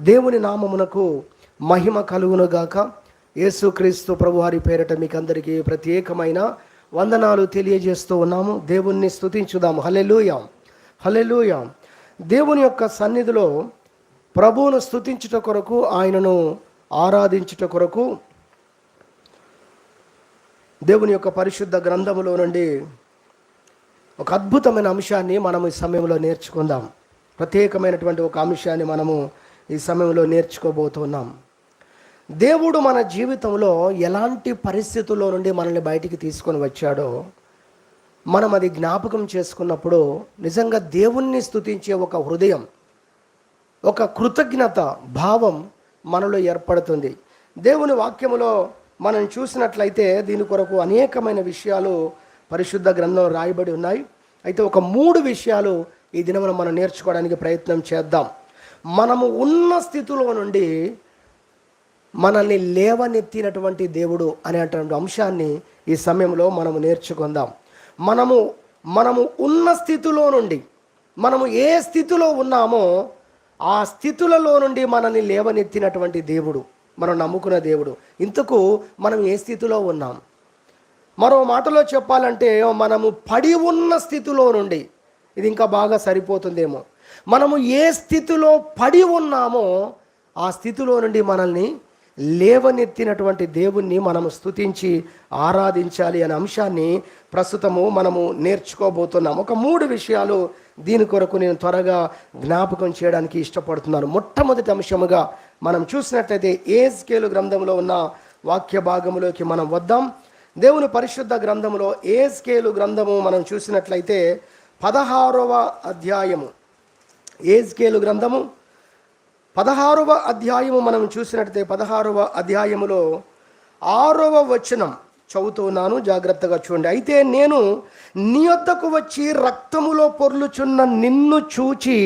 దేవుని నామమునకు మహిమ కలుగునుగాక. యేసుక్రీస్తు ప్రభువారి పేరట మీకు అందరికీ ప్రత్యేకమైన వందనాలు తెలియజేస్తూ ఉన్నాము. దేవుణ్ణి స్తుతించుదాము. హల్లెలూయా, హల్లెలూయా. దేవుని యొక్క సన్నిధిలో ప్రభువును స్తుతించుట కొరకు, ఆయనను ఆరాధించుట కొరకు దేవుని యొక్క పరిశుద్ధ గ్రంథములో నుండి ఒక అద్భుతమైన అంశాన్ని మనము ఈ సమయంలో నేర్చుకుందాం. ప్రత్యేకమైనటువంటి ఒక అంశాన్ని మనము ఈ సమయంలో నేర్చుకోబోతున్నాం. దేవుడు మన జీవితంలో ఎలాంటి పరిస్థితుల్లో నుండి మనల్ని బయటికి తీసుకొని వచ్చాడో మనం అది జ్ఞాపకం చేసుకున్నప్పుడు నిజంగా దేవుణ్ణి స్తుతించే ఒక హృదయం, ఒక కృతజ్ఞత భావం మనలో ఏర్పడుతుంది. దేవుని వాక్యములో మనం చూసినట్లయితే దీని కొరకు అనేకమైన విషయాలు పరిశుద్ధ గ్రంథంలో రాయబడి ఉన్నాయి. అయితే ఒక 3 విషయాలు ఈ దినమున మనం నేర్చుకోవడానికి ప్రయత్నం చేద్దాం. మనము ఉన్న స్థితిలో నుండి మనల్ని లేవనెత్తినటువంటి దేవుడు అనేటువంటి అంశాన్ని ఈ సమయంలో మనము నేర్చుకుందాం. మనము ఉన్న స్థితిలో నుండి, మనము ఏ స్థితిలో ఉన్నామో ఆ స్థితులలో నుండి మనల్ని లేవనెత్తినటువంటి దేవుడు, మనం నమ్ముకున్న దేవుడు. ఇంతకు మనం ఏ స్థితిలో ఉన్నాం? మరో మాటలో చెప్పాలంటే మనము పడి ఉన్న స్థితిలో నుండి, ఇది ఇంకా బాగా సరిపోతుందేమో, మనము ఏ స్థితిలో పడి ఉన్నామో ఆ స్థితిలో నుండి మనల్ని లేవనెత్తినటువంటి దేవుణ్ణి మనము స్తుతించి ఆరాధించాలి అనే అంశాన్ని ప్రస్తుతము మనము నేర్చుకోబోతున్నాం. ఒక 3 విషయాలు దీని కొరకు నేను త్వరగా జ్ఞాపకం చేయడానికి ఇష్టపడుతున్నాను. మొట్టమొదటి అంశముగా మనం చూసినట్లయితే యెహెజ్కేలు గ్రంథంలో ఉన్న వాక్య భాగంలోకి మనం వద్దాం. దేవుని పరిశుద్ధ గ్రంథములో యెహెజ్కేలు గ్రంథము మనం చూసినట్లయితే 16వ అధ్యాయము, యెహెజ్కేలు గ్రంథము 16వ అధ్యాయము మనం చూసినట్లయితే 16వ అధ్యాయములో 6వ వచనం చదువుతున్నాను, జాగ్రత్తగా చూడండి. అయితే నేను నీ వద్దకు వచ్చి రక్తములో పొర్లుచున్న నిన్ను చూచి,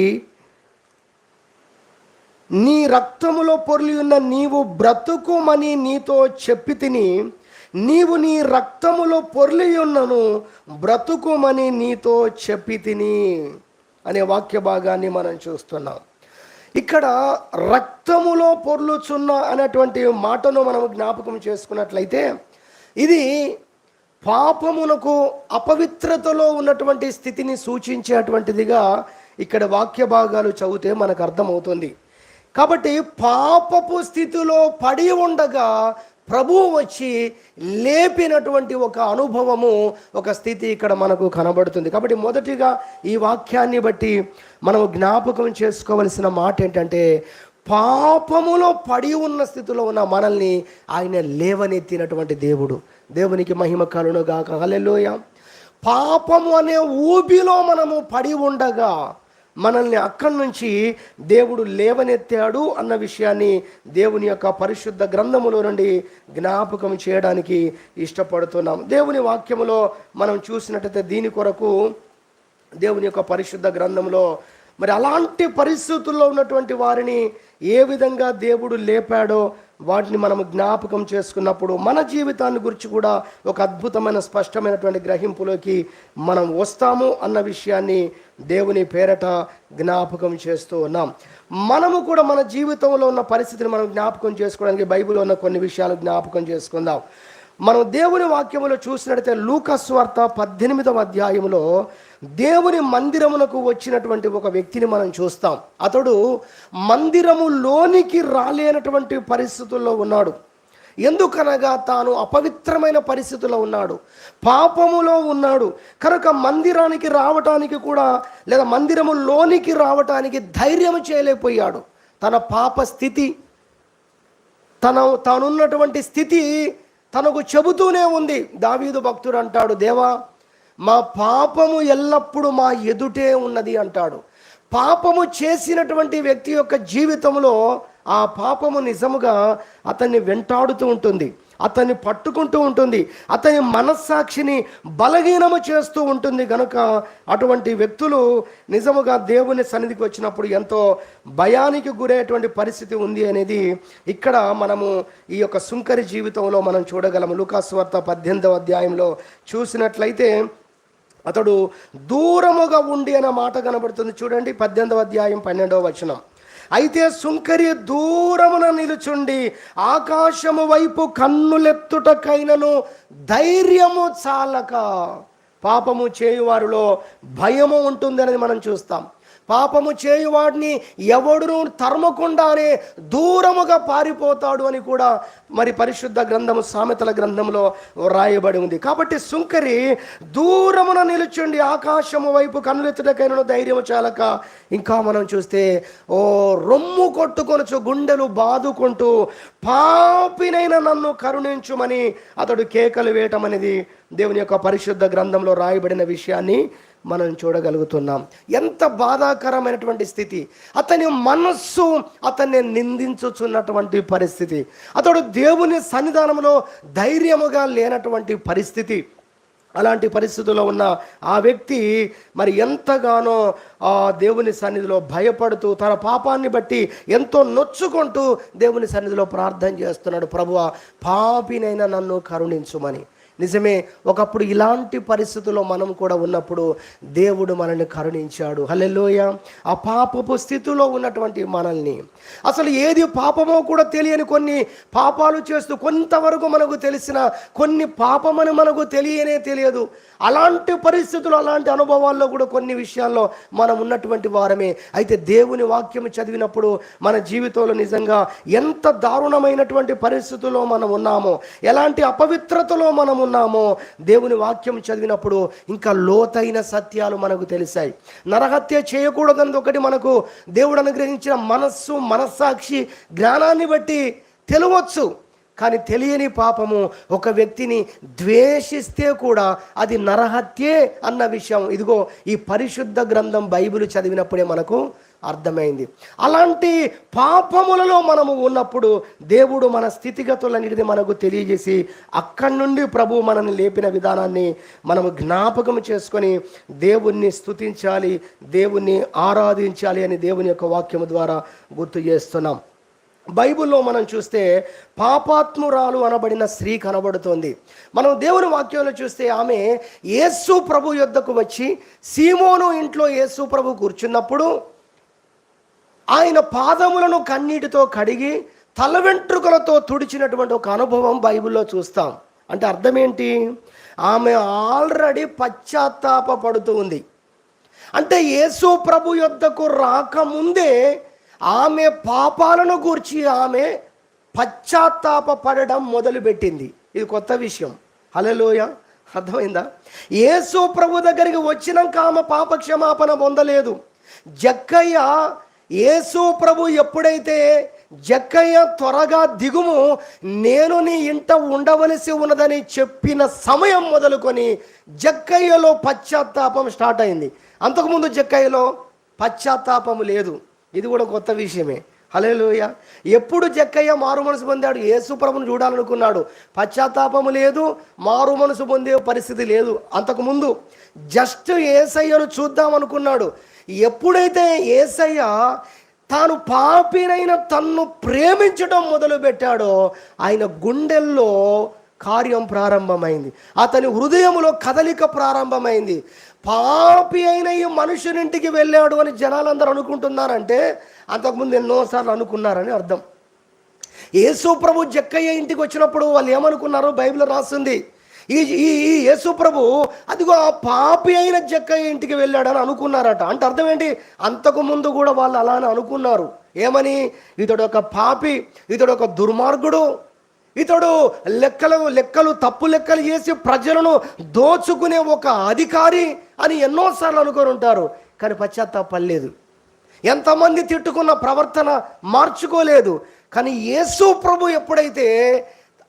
నీ రక్తములో పొర్లి ఉన్న నీవు బ్రతుకుమని నీతో చెప్పి తిని, నీవు నీ రక్తములో పొర్లి ఉన్నను బ్రతుకుమని నీతో చెప్పి తిని అనే వాక్య భాగాన్ని మనం చూస్తున్నాం. ఇక్కడ రక్తములో పొర్లుచున్న అనేటువంటి మాటను మనం జ్ఞాపకం చేసుకున్నట్లయితే ఇది పాపమునకు, అపవిత్రతలో ఉన్నటువంటి స్థితిని సూచించేటువంటిదిగా ఇక్కడ వాక్య భాగాలు చదివితే మనకు అర్థమవుతుంది. కాబట్టి పాపపు స్థితిలో పడి ఉండగా ప్రభువు వచ్చి లేపినటువంటి ఒక అనుభవము, ఒక స్థితి ఇక్కడ మనకు కనబడుతుంది. కాబట్టి మొదటిగా ఈ వాక్యాన్ని బట్టి మనం జ్ఞాపకం చేసుకోవలసిన మాట ఏంటంటే, పాపములో పడి ఉన్న స్థితిలో ఉన్న మనల్ని ఆయన లేవనెత్తినటువంటి దేవుడు. దేవునికి మహిమ కలుగును గాక. హల్లెలూయా. పాపము అనే ఊబిలో మనము పడి ఉండగా మనల్ని అక్కడి నుంచి దేవుడు లేవనెత్తాడు అన్న విషయాన్ని దేవుని యొక్క పరిశుద్ధ గ్రంథములో నుండి జ్ఞాపకం చేయడానికి ఇష్టపడుతున్నాం. దేవుని వాక్యములో మనం చూసినట్టయితే దీని కొరకు దేవుని యొక్క పరిశుద్ధ గ్రంథంలో మరి అలాంటి పరిస్థితుల్లో ఉన్నటువంటి వారిని ఏ విధంగా దేవుడు లేపాడో వాటిని మనం జ్ఞాపకం చేసుకున్నప్పుడు మన జీవితాన్ని గురించి కూడా ఒక అద్భుతమైన స్పష్టమైనటువంటి గ్రహింపులోకి మనం వస్తాము అన్న విషయాన్ని దేవుని పేరట జ్ఞాపకం చేస్తూ ఉన్నాం. మనము కూడా మన జీవితంలో ఉన్న పరిస్థితిని మనం జ్ఞాపకం చేసుకోవడానికి బైబిల్లో ఉన్న కొన్ని విషయాలు జ్ఞాపకం చేసుకుందాం. మనం దేవుని వాక్యములో చూసినట్లయితే లూకా సువార్త 18వ అధ్యాయంలో దేవుని మందిరమునకు వచ్చినటువంటి ఒక వ్యక్తిని మనం చూస్తాం. అతడు మందిరములోనికి రాలేనటువంటి పరిస్థితుల్లో ఉన్నాడు. ఎందుకనగా తాను అపవిత్రమైన పరిస్థితుల్లో ఉన్నాడు, పాపములో ఉన్నాడు. కనుక మందిరానికి రావటానికి కూడా, లేదా మందిరములోనికి రావటానికి ధైర్యం చేయలేకపోయాడు. తన పాప స్థితి, తానున్నటువంటి స్థితి తనకు చెబుతూనే ఉంది. దావీదు భక్తుడు అంటాడు, దేవా మా పాపము ఎల్లప్పుడూ మా ఎదుటే ఉన్నది అంటాడు. పాపము చేసినటువంటి వ్యక్తి యొక్క జీవితంలో ఆ పాపము నిజముగా అతన్ని వెంటాడుతూ ఉంటుంది, అతన్ని పట్టుకుంటూ ఉంటుంది, అతని మనస్సాక్షిని బలహీనము చేస్తూ ఉంటుంది. కనుక అటువంటి వ్యక్తులు నిజముగా దేవుని సన్నిధికి వచ్చినప్పుడు ఎంతో భయానికి గురయ్యేటువంటి పరిస్థితి ఉంది అనేది ఇక్కడ మనము ఈ యొక్క సుంకరి జీవితంలో మనం చూడగలము. లూకా సువార్త 18వ అధ్యాయంలో చూసినట్లయితే అతడు దూరముగా ఉండి అనే మాట కనబడుతుంది. చూడండి 18వ అధ్యాయం 12వ వచనం. అయితే సుంకరి దూరమున నిలుచుండి ఆకాశము వైపు కన్నులెత్తుటకైనను ధైర్యము చాలక, పాపము చేయువారిలో భయము ఉంటుంది అనేది మనం చూస్తాం. పాపము చేయువాడిని ఎవడును తరమకుండానే దూరముగా పారిపోతాడు అని కూడా మరి పరిశుద్ధ గ్రంథము సామెతల గ్రంథంలో రాయబడి ఉంది. కాబట్టి సుంకరి దూరమున నిలుచుండి ఆకాశము వైపు కన్నులెత్తుటకైనను ధైర్యము చాలక, ఇంకా మనం చూస్తే రొమ్ము కొట్టుకొనొచ్చు, గుండెలు బాదుకుంటూ పాపినైన నన్ను కరుణించుమని అతడు కేకలు వేయటం అనేది దేవుని యొక్క పరిశుద్ధ గ్రంథంలో రాయబడిన విషయాన్ని మనం చూడగలుగుతున్నాం. ఎంత బాధాకరమైనటువంటి స్థితి! అతని మనస్సు అతన్ని నిందించుచున్నటువంటి పరిస్థితి. అతడు దేవుని సన్నిధానంలో ధైర్యముగా లేనటువంటి పరిస్థితి. అలాంటి పరిస్థితుల్లో ఉన్న ఆ వ్యక్తి మరి ఎంతగానో ఆ దేవుని సన్నిధిలో భయపడుతూ తన పాపాన్ని బట్టి ఎంతో నొచ్చుకుంటూ దేవుని సన్నిధిలో ప్రార్థన చేస్తున్నాడు, ప్రభువా పాపినైనా నన్ను కరుణించుమని. నిజమే, ఒకప్పుడు ఇలాంటి పరిస్థితుల్లో మనం కూడా ఉన్నప్పుడు దేవుడు మనల్ని కరుణించాడు. హల్లెలూయా. ఆ పాపపు స్థితిలో ఉన్నటువంటి మనల్ని, అసలు ఏది పాపమో కూడా తెలియని కొన్ని పాపాలు చేస్తూ, కొంతవరకు మనకు తెలిసిన కొన్ని పాపమని మనకు తెలియదు. అలాంటి పరిస్థితులు, అలాంటి అనుభవాల్లో కూడా కొన్ని విషయాల్లో మనం ఉన్నటువంటి వారమే. అయితే దేవుని వాక్యం చదివినప్పుడు మన జీవితంలో నిజంగా ఎంత దారుణమైనటువంటి పరిస్థితుల్లో మనం ఉన్నామో, ఎలాంటి అపవిత్రతలో మనం ఉన్నామో దేవుని వాక్యం చదివినప్పుడు ఇంకా లోతైన సత్యాలు మనకు తెలిసాయి. నరహత్య చేయకూడదన్నది ఒకటి మనకు దేవుడు అనుగ్రహించిన మనస్సు, మనస్సాక్షి జ్ఞానాన్ని బట్టి తెలియవచ్చు. కానీ తెలియని పాపము, ఒక వ్యక్తిని ద్వేషిస్తే కూడా అది నరహత్యే అన్న విషయం ఇదిగో ఈ పరిశుద్ధ గ్రంథం బైబిల్ చదివినప్పుడే మనకు అర్థమైంది. అలాంటి పాపములలో మనము ఉన్నప్పుడు దేవుడు మన స్థితిగతులన్నిటిని మనకు తెలియజేసి అక్కడి నుండి ప్రభు మనల్ని లేపిన విధానాన్ని మనము జ్ఞాపకం చేసుకొని దేవుణ్ణి స్తుతించాలి, దేవుణ్ణి ఆరాధించాలి అని దేవుని యొక్క వాక్యము ద్వారా గుర్తు చేస్తున్నాం. బైబిల్లో మనం చూస్తే పాపాత్మురాలు అనబడిన స్త్రీ కనబడుతోంది. మనం దేవుని వాక్యంలో చూస్తే ఆమె యేసు ప్రభు యొద్దకు వచ్చి సీమోను ఇంట్లో యేసు ప్రభు కూర్చున్నప్పుడు ఆయన పాదములను కన్నీటితో కడిగి తల వెంట్రుకలతో తుడిచినటువంటి ఒక అనుభవం బైబిల్లో చూస్తాం. అంటే అర్థం ఏంటి? ఆమె ఆల్రెడీ పశ్చాత్తాప పడుతూ ఉంది. అంటే యేసు ప్రభు యొద్దకు రాకముందే ఆమె పాపాలను గూర్చి ఆమె పశ్చాత్తాప పడడం మొదలుపెట్టింది. ఇది కొత్త విషయం. హల్లెలూయా. అర్థమైందా? యేసు ప్రభు దగ్గరికి వచ్చినాక ఆమె పాప క్షమాపణ పొందలేదు. జక్కయ్య యేసు ప్రభు ఎప్పుడైతే జక్కయ్య త్వరగా దిగుము, నేను నీ ఇంట ఉండవలసి ఉన్నదని చెప్పిన సమయం మొదలుకొని జక్కయ్యలో పశ్చాత్తాపం స్టార్ట్ అయింది. అంతకుముందు జక్కయ్యలో పశ్చాత్తాపము లేదు. ఇది కూడా కొత్త విషయమే. హల్లెలూయా. ఎప్పుడు జక్కయ్య మారు మనసు పొందాడు? యేసు ప్రభుని చూడాలనుకున్నాడు. పశ్చాత్తాపము లేదు, మారు మనసు పొందే పరిస్థితి లేదు. అంతకుముందు జస్ట్ యేసయ్యను చూద్దాం అనుకున్నాడు. ఎప్పుడైతే యేసయ్య తాను పాపినైన తన్ను ప్రేమించడం మొదలుపెట్టాడో ఆయన గుండెల్లో కార్యం ప్రారంభమైంది, అతని హృదయంలో కదలిక ప్రారంభమైంది. పాపి అయిన ఈ మనుషునింటికి వెళ్ళాడు అని జనాలందరూ అనుకుంటున్నారంటే అంతకుముందు ఎన్నోసార్లు అనుకున్నారని అర్థం. యేసు ప్రభు జక్కయ్య ఇంటికి వచ్చినప్పుడు వాళ్ళు ఏమనుకున్నారో బైబిల్ రాస్తుంది. ఈ యేసు ప్రభు అదిగో ఆ పాపి అయిన జక్కయ్య ఇంటికి వెళ్ళాడని అనుకున్నారట. అంటే అర్థం ఏంటి? అంతకుముందు కూడా వాళ్ళు అలానే అనుకున్నారు. ఏమని? ఇతడు ఒక పాపి, ఇతడు ఒక దుర్మార్గుడు, ఇతడు లెక్కలు తప్పు లెక్కలు చేసి ప్రజలను దోచుకునే ఒక అధికారి అని ఎన్నోసార్లు అనుకొని ఉంటారు. కానీ పశ్చాత్తాపలేదు. ఎంతమంది తిట్టుకున్న ప్రవర్తన మార్చుకోలేదు. కానీ యేసు ప్రభు ఎప్పుడైతే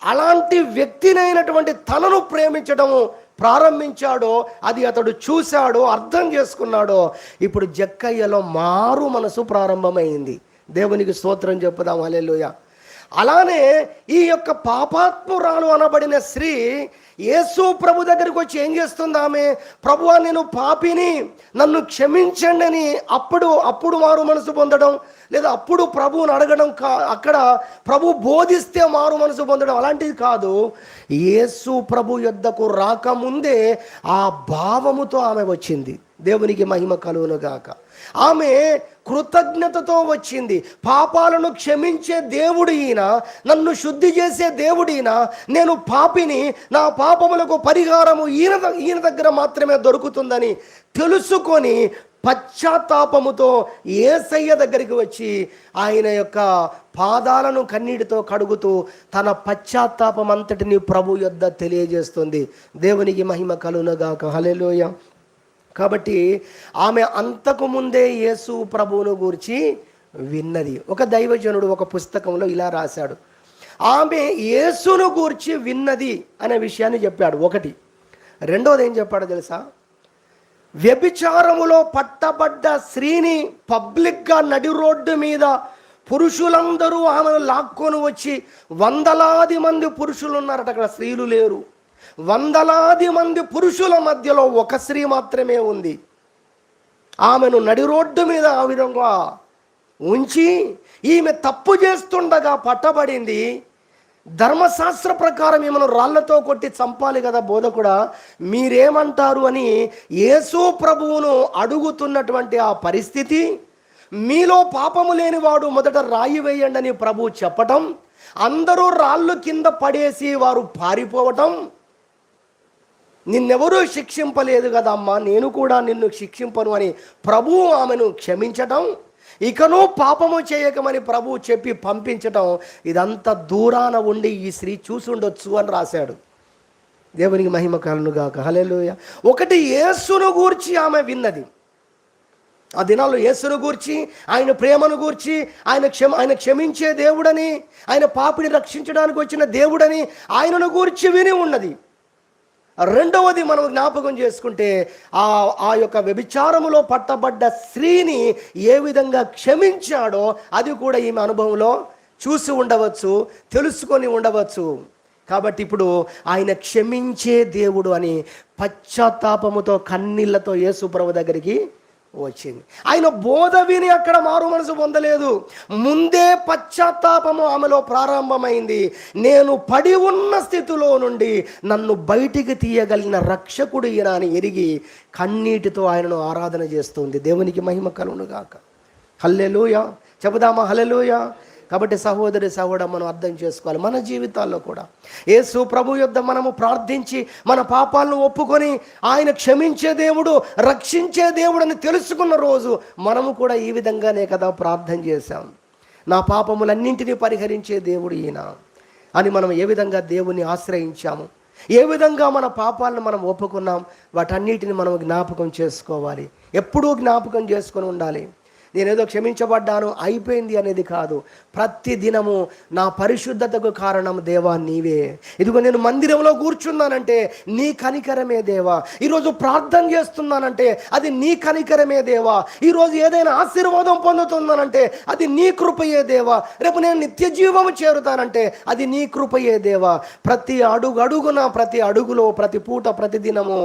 అలాంటి వ్యక్తినైనటువంటి తనను ప్రేమించడము ప్రారంభించాడో, అది అతడు చూశాడో, అర్థం చేసుకున్నాడో, ఇప్పుడు జక్కయ్యలో మారు మనసు ప్రారంభమైంది. దేవునికి స్తోత్రం చెప్పుదాం. హల్లెలూయా. అలానే ఈ యొక్క పాపాత్మురాలు అనబడిన స్త్రీ యేసు ప్రభు దగ్గరికి వచ్చి ఏం చేస్తుంది? ఆమె, ప్రభువా నేను పాపిని, నన్ను క్షమించండి అని అప్పుడు మారు మనసు పొందడం, లేదా అప్పుడు ప్రభువుని అడగడం అక్కడ ప్రభు బోధిస్తే మారు మనసు పొందడం అలాంటిది కాదు. యేసు ప్రభు యొద్దకు రాకముందే ఆ భావముతో ఆమె వచ్చింది. దేవునికి మహిమ కలుగునుగాక. ఆమె కృతజ్ఞతతో వచ్చింది. పాపాలను క్షమించే దేవుడు ఈయన, నన్ను శుద్ధి చేసే దేవుడు ఈయన, నేను పాపిని, నా పాపములకు పరిహారము ఈయన దగ్గర మాత్రమే దొరుకుతుందని తెలుసుకొని పశ్చాత్తాపముతో యేసయ్య దగ్గరికి వచ్చి ఆయన యొక్క పాదాలను కన్నీటితో కడుగుతూ తన పశ్చాత్తాపం అంతటిని ప్రభు యొద్ద తెలియజేస్తుంది. దేవునికి మహిమ కలుగునుగాక. హల్లెలూయా. కాబట్టి ఆమె అంతకు ముందే యేసు ప్రభువును గూర్చి విన్నది. ఒక దైవజనుడు ఒక పుస్తకంలో ఇలా రాశాడు, ఆమె యేసును గూర్చి విన్నది అనే విషయాన్ని చెప్పాడు. ఒకటి. రెండోది ఏం చెప్పాడో తెలుసా? వ్యభిచారములో పట్టబడ్డ స్త్రీని పబ్లిక్గా నడి రోడ్డు మీద పురుషులందరూ ఆమెను లాక్కొని వచ్చి, వందలాది మంది పురుషులు ఉన్నారట, అక్కడ స్త్రీలు లేరు. వందలాది మంది పురుషుల మధ్యలో ఒక స్త్రీ మాత్రమే ఉంది. ఆమెను నడి రోడ్డు మీద ఆ విధంగా ఉంచి ఈమె తప్పు చేస్తుండగా పట్టబడింది. ధర్మశాస్త్ర ప్రకారం ఈమెను రాళ్లతో కొట్టి చంపాలి కదా బోధకుడా, మీరేమంటారు అని యేసు ప్రభువును అడుగుతున్నటువంటి ఆ పరిస్థితి, మీలో పాపము లేనివాడు మొదట రాయి వేయండి అని ప్రభువు చెప్పటం, అందరూ రాళ్ళు కింద పడేసి వారు పారిపోవటం, నిన్నెవరూ శిక్షింపలేదు కదా అమ్మా, నేను కూడా నిన్ను శిక్షింపను అని ప్రభువు ఆమెను క్షమించటం, ఇకనూ పాపము చేయకమని ప్రభువు చెప్పి పంపించటం, ఇదంతా దూరాన ఉండి ఈ స్త్రీ చూసుండొచ్చు అని రాశాడు. దేవునికి మహిమ కలుగునుగాక. హల్లెలూయా. ఒకటి, యేసును గూర్చి ఆమె విన్నది. ఆ దినాల్లో యేసును గూర్చి, ఆయన ప్రేమను గూర్చి, ఆయన క్షమించే దేవుడని, ఆయన పాపిని రక్షించడానికి వచ్చిన దేవుడని ఆయనను గూర్చి విని ఉన్నది. రెండవది మనం జ్ఞాపకం చేసుకుంటే ఆ యొక్క వ్యభిచారములో పట్టబడ్డ స్త్రీని ఏ విధంగా క్షమించాడో అది కూడా ఈమె అనుభవంలో చూసి ఉండవచ్చు, తెలుసుకొని ఉండవచ్చు. కాబట్టి ఇప్పుడు ఆయన క్షమించే దేవుడు అని పశ్చాత్తాపముతో కన్నీళ్లతో యేసు ప్రభు దగ్గరికి వచ్చింది. ఆయన బోధ విని అక్కడ మారు మనసు పొందలేదు. ముందే పశ్చాత్తాపము ఆమెలో ప్రారంభమైంది. నేను పడి ఉన్న స్థితిలో నుండి నన్ను బయటికి తీయగలిగిన రక్షకుడు ఈయన అని ఎరిగి కన్నీటితో ఆయనను ఆరాధన చేస్తుంది. దేవునికి మహిమ కలుగునుగాక. హల్లెలూయా. చెబుదామా హల్లెలూయా. కాబట్టి సహోదరి సహోదరు మనం అర్థం చేసుకోవాలి, మన జీవితాల్లో కూడా యేసు ప్రభు యొద్ద మనము ప్రార్థించి మన పాపాలను ఒప్పుకొని ఆయన క్షమించే దేవుడు, రక్షించే దేవుడు అని తెలుసుకున్న రోజు మనము కూడా ఈ విధంగానే కదా ప్రార్థన చేశాం. నా పాపములన్నింటినీ పరిహరించే దేవుడు ఈయన అని మనం ఏ విధంగా దేవుని ఆశ్రయించాము, ఏ విధంగా మన పాపాలను మనం ఒప్పుకున్నాం, వాటన్నిటిని మనం జ్ఞాపకం చేసుకోవాలి. ఎప్పుడూ జ్ఞాపకం చేసుకొని ఉండాలి. నేనేదో క్షమించబడ్డాను అయిపోయింది అనేది కాదు. ప్రతి దినము నా పరిశుద్ధతకు కారణం దేవా నీవే. ఇదిగో నేను మందిరంలో కూర్చున్నానంటే నీ కనికరమే దేవా. ఈరోజు ప్రార్థన చేస్తున్నానంటే అది నీ కనికరమే దేవా. ఈరోజు ఏదైనా ఆశీర్వాదం పొందుతున్నానంటే అది నీ కృపయే దేవా. రేపు నేను నిత్య జీవము చేరుతానంటే అది నీ కృపయే దేవా. ప్రతి అడుగున, ప్రతి అడుగులో, ప్రతి పూట, ప్రతి దినము